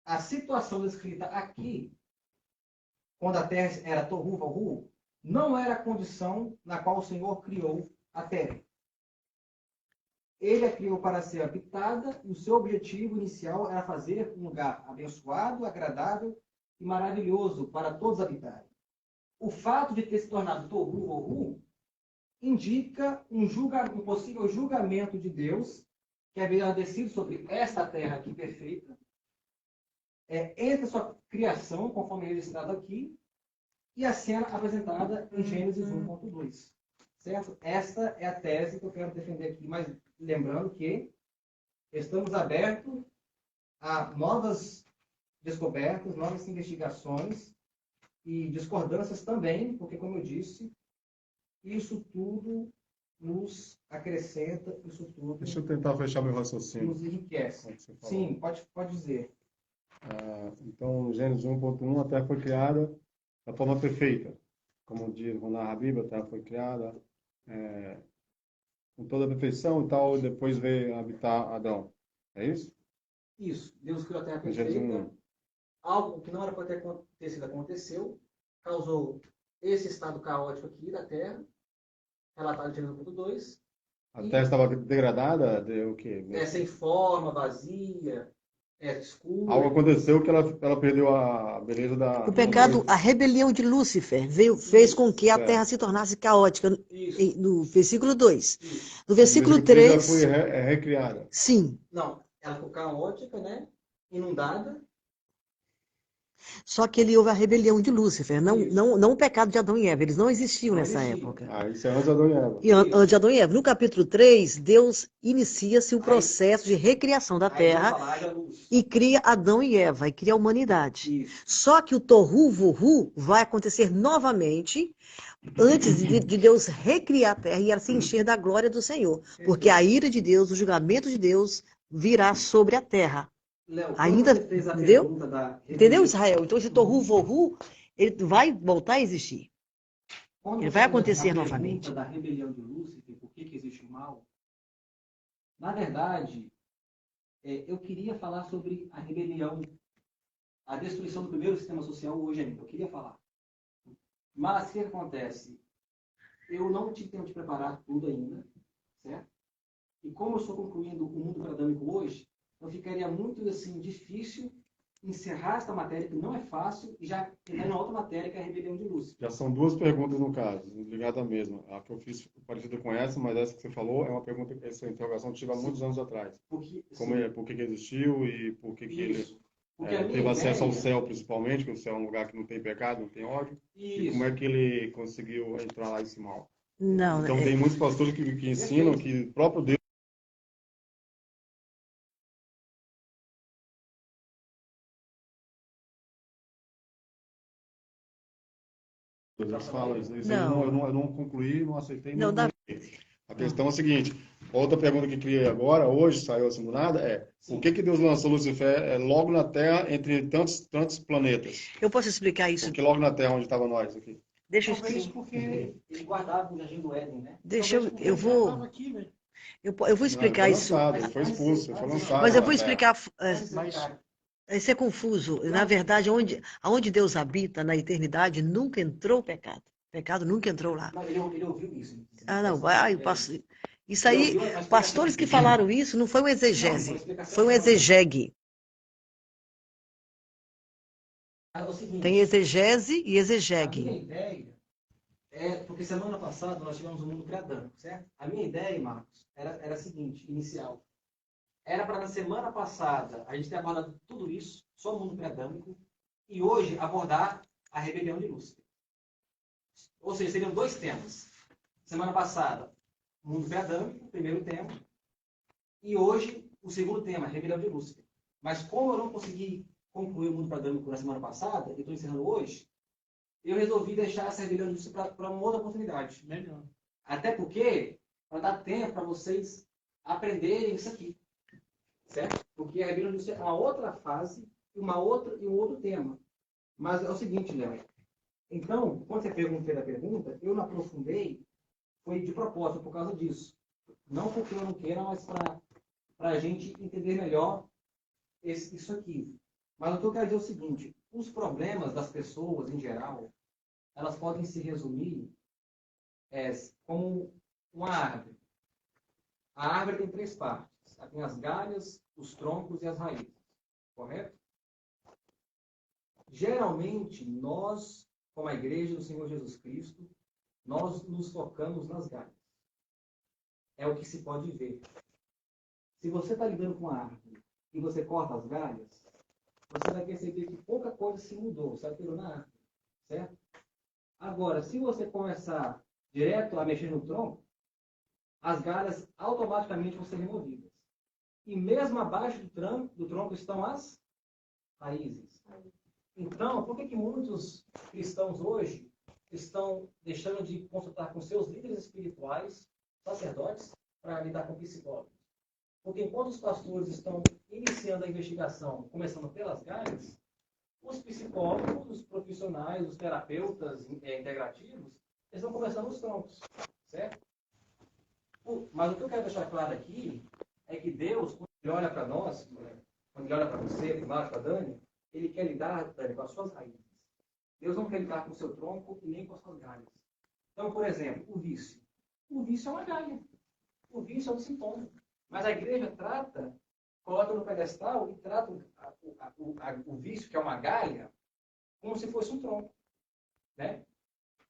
A situação descrita aqui, quando a terra era Tohu Vohu, não era a condição na qual o Senhor criou a terra. Ele a criou para ser habitada e o seu objetivo inicial era fazer um lugar abençoado, agradável e maravilhoso para todos habitarem. O fato de ter se tornado Tohu Vohu indica um possível julgamento de Deus que haverá descido sobre esta terra aqui perfeita, entre a sua criação, conforme registrado aqui, e a cena apresentada em Gênesis 1.2. Certo? Esta é a tese que eu quero defender aqui, mas lembrando que estamos abertos a novas descobertas, novas investigações e discordâncias também, porque, como eu disse, isso tudo nos acrescenta, isso tudo Deixa eu tentar fechar meu raciocínio. nos enriquece. Sim, pode dizer. Então, Gênesis 1.1, a terra foi criada da forma perfeita. Como diz na Bíblia, a terra foi criada com toda a perfeição e tal, e depois veio habitar Adão. É isso? Isso. Deus criou a terra Gênesis perfeita. 1. Algo que não era para ter acontecido aconteceu, causou esse estado caótico aqui da terra, relatado em Gênesis 1.2. A terra estava degradada, deu o quê? Sem forma, vazia, escura. Algo aconteceu que ela perdeu a beleza da... O pecado, a rebelião de Lúcifer fez com que a terra se tornasse caótica. Isso. No versículo 2. Isso. No versículo Ela 3. foi recriada. Sim. Não, ela ficou caótica, né? Inundada. Só que houve a rebelião de Lúcifer, não o pecado de Adão e Eva. Eles não existiam nessa época. Isso é antes de Adão e Eva. E antes de Adão e Eva. No capítulo 3, Deus inicia-se o processo de recriação da terra e cria Adão e Eva, e cria a humanidade. Isso. Só que o Tohu Vohu vai acontecer novamente antes de Deus recriar a terra e ela se encher da glória do Senhor. Porque a ira de Deus, o julgamento de Deus virá sobre a terra. Léo, Ainda, entendeu? Entendeu, Israel? Israel? Então esse Tohu Vohu, ele vai voltar a existir. Ele vai acontecer novamente. Da rebelião de Lúcifer, por que existe o mal? Na verdade, eu queria falar sobre a rebelião, a destruição do primeiro sistema social hoje ainda. Eu queria falar. Mas o que acontece? eu não tive tempo de preparar tudo ainda, certo? E como eu estou concluindo o mundo pré-adâmico hoje, então ficaria muito assim, difícil encerrar esta matéria, que não é fácil, e já entrar na outra matéria, que é a rebelião de Lúcifer. Já são duas perguntas no caso, ligadas à mesma. A que eu fiz parecida com essa, mas essa que você falou é uma pergunta, essa interrogação que tive há muitos anos atrás. Como por que existiu e por que ele teve acesso ao céu, principalmente, porque o céu é um lugar que não tem pecado, não tem ódio. E como é que ele conseguiu entrar lá em cima? Não, Então, tem muitos pastores que ensinam que o próprio Deus eles falam isso. Isso aí eu não concluí, não aceitei. Não, A questão é a seguinte, outra pergunta que criei agora, hoje, saiu assim do nada, por que Deus lançou Lucifer logo na Terra, entre tantos planetas? eu posso explicar isso? Porque logo na Terra, onde estava nós aqui. Deixa eu Talvez explicar. porque ele guardava o jardim do Éden, né? Deixa eu vou explicar Ele isso. foi lançado, ele foi expulso, ele foi lançado. Mas eu na vou Terra. explicar. Mas Isso é confuso. Na verdade, aonde Deus habita na eternidade, nunca entrou pecado. Pecado nunca entrou lá. Não, ele ouviu isso. Ah, não. Isso aí, pastores que falaram isso, não foi um exegese, foi um exegegue. É o seguinte, Tem exegese e a minha exegegue. ideia porque semana passada nós tivemos um mundo pré-adâmico, certo? A minha ideia, Marcos, era a seguinte, inicial. Era para na semana passada a gente ter abordado tudo isso, só o mundo pré-adâmico, e hoje abordar a rebelião de Lúcifer. Ou seja, seriam dois temas. Semana passada, mundo pré-adâmico, primeiro tema, e hoje o segundo tema, rebelião de Lúcifer. Mas como eu não consegui concluir o mundo pré-adâmico na semana passada, e estou encerrando hoje, eu resolvi deixar essa rebelião de Lúcifer para uma outra oportunidade. melhor. Até porque, para dar tempo para vocês aprenderem isso aqui. Certo? Porque a rebelião de Lúcifer é uma outra fase e um outro tema. Mas é o seguinte, Léo. Então, quando você fez a pergunta, eu não aprofundei, foi de propósito, por causa disso. Não porque eu não queira, mas para a gente entender melhor isso aqui. Mas o que eu quero dizer é o seguinte, os problemas das pessoas, em geral, elas podem se resumir como uma árvore. A árvore tem três partes. Ela tem as galhas, os troncos e as raízes. Correto? Geralmente, nós, como a igreja do Senhor Jesus Cristo, nós nos focamos nas galhas. É o que se pode ver. Se você está lidando com a árvore e você corta as galhas, você vai perceber que pouca coisa se mudou. Você alterou na árvore. Certo? Agora, se você começar direto a mexer no tronco, as galhas automaticamente vão ser removidas. E mesmo abaixo do tronco estão as raízes. Então, por que muitos cristãos hoje estão deixando de consultar com seus líderes espirituais, sacerdotes, para lidar com psicólogos? Porque enquanto os pastores estão iniciando a investigação, começando pelas galhas, os psicólogos, os profissionais, os terapeutas integrativos, eles estão começando os troncos, certo? Mas o que eu quero deixar claro aqui é que Deus, quando Ele olha para nós, quando Ele olha para você, para o Marcos, para a Dani, Ele quer lidar, Dani, com as suas raízes. Deus não quer lidar com o seu tronco e nem com as suas galhas. Então, por exemplo, o vício. O vício é uma galha. O vício é um sintoma. Mas a igreja coloca no pedestal e trata o vício, que é uma galha, como se fosse um tronco. Né?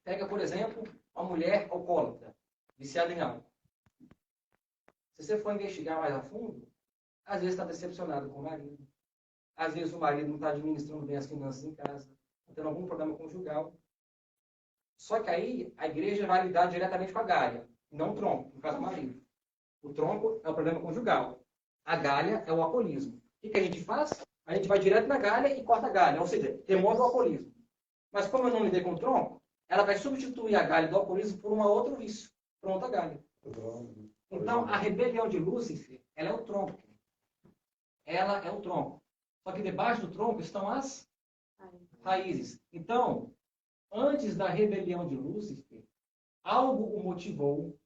Pega, por exemplo, uma mulher alcoólatra, viciada em álcool. Se você for investigar mais a fundo, às vezes está decepcionado com o marido. Às vezes o marido não está administrando bem as finanças em casa. Está tendo algum problema conjugal. Só que aí a igreja vai lidar diretamente com a galha, não o tronco, no caso do marido. O tronco é o problema conjugal. A galha é o alcoolismo. O que a gente faz? A gente vai direto na galha e corta a galha. Ou seja, remove o alcoolismo. Mas como eu não lidei com o tronco, ela vai substituir a galha do alcoolismo por uma outra vício, por uma outra galha. Então, a rebelião de Lúcifer, ela é o tronco. Ela é o tronco. Só que debaixo do tronco estão as raízes. Então, antes da rebelião de Lúcifer, algo o motivou,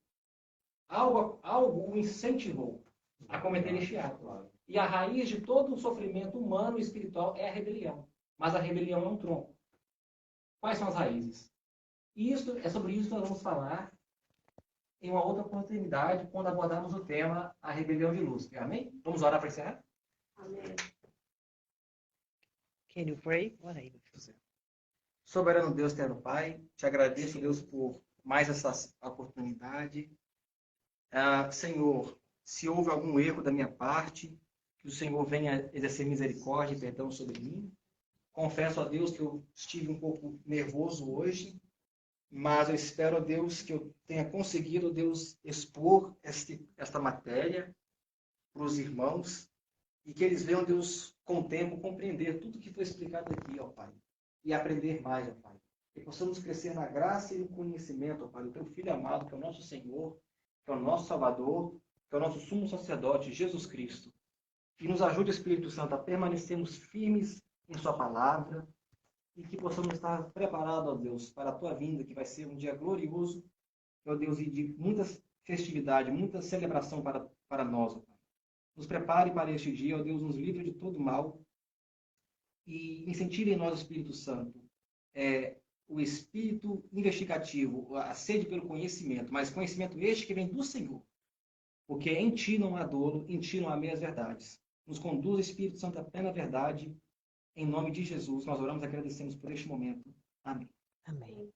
algo o incentivou a cometer este ato. E a raiz de todo o sofrimento humano e espiritual é a rebelião. Mas a rebelião é um tronco. Quais são as raízes? É sobre isso que nós vamos falar em uma outra oportunidade, quando abordarmos o tema A Rebelião de Lúcifer. Amém? Vamos orar para encerrar? Amém. Can you pray? Ora aí. Soberano Deus, eterno Pai, te agradeço, Deus, por mais essa oportunidade. Senhor, se houve algum erro da minha parte, que o Senhor venha exercer misericórdia e perdão sobre mim. Confesso a Deus que eu estive um pouco nervoso hoje, mas eu espero a Deus que eu tenha conseguido, Deus, expor esta matéria para os irmãos e que eles venham, Deus, com o tempo, compreender tudo que foi explicado aqui, ó Pai, e aprender mais, ó Pai. Que possamos crescer na graça e no conhecimento, ó Pai, do Teu Filho amado, que é o nosso Senhor, que é o nosso Salvador, que é o nosso sumo sacerdote, Jesus Cristo. E nos ajude, Espírito Santo, a permanecermos firmes em Sua palavra e que possamos estar preparados, ó Deus, para a Tua vinda, que vai ser um dia glorioso, ó Deus, e de muita festividade, muita celebração para nós, ó Pai. Nos prepare para este dia, ó Deus, nos livre de todo mal e incentive em nós, o Espírito Santo, o espírito investigativo, a sede pelo conhecimento, mas conhecimento este que vem do Senhor. Porque em Ti não há dolo, em Ti não há meias verdades. Nos conduz, Espírito Santo, à plena verdade. Em nome de Jesus, nós oramos e agradecemos por este momento. Amém. Amém.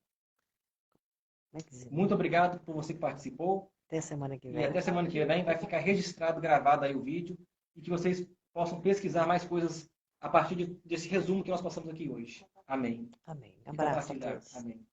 Muito obrigado por você que participou. Até semana que E vem. até semana que vem vai ficar registrado, gravado aí o vídeo. E que vocês possam pesquisar mais coisas a partir desse resumo que nós passamos aqui hoje. Amém. Amém. E Abraço a compartilhar. todos. Amém.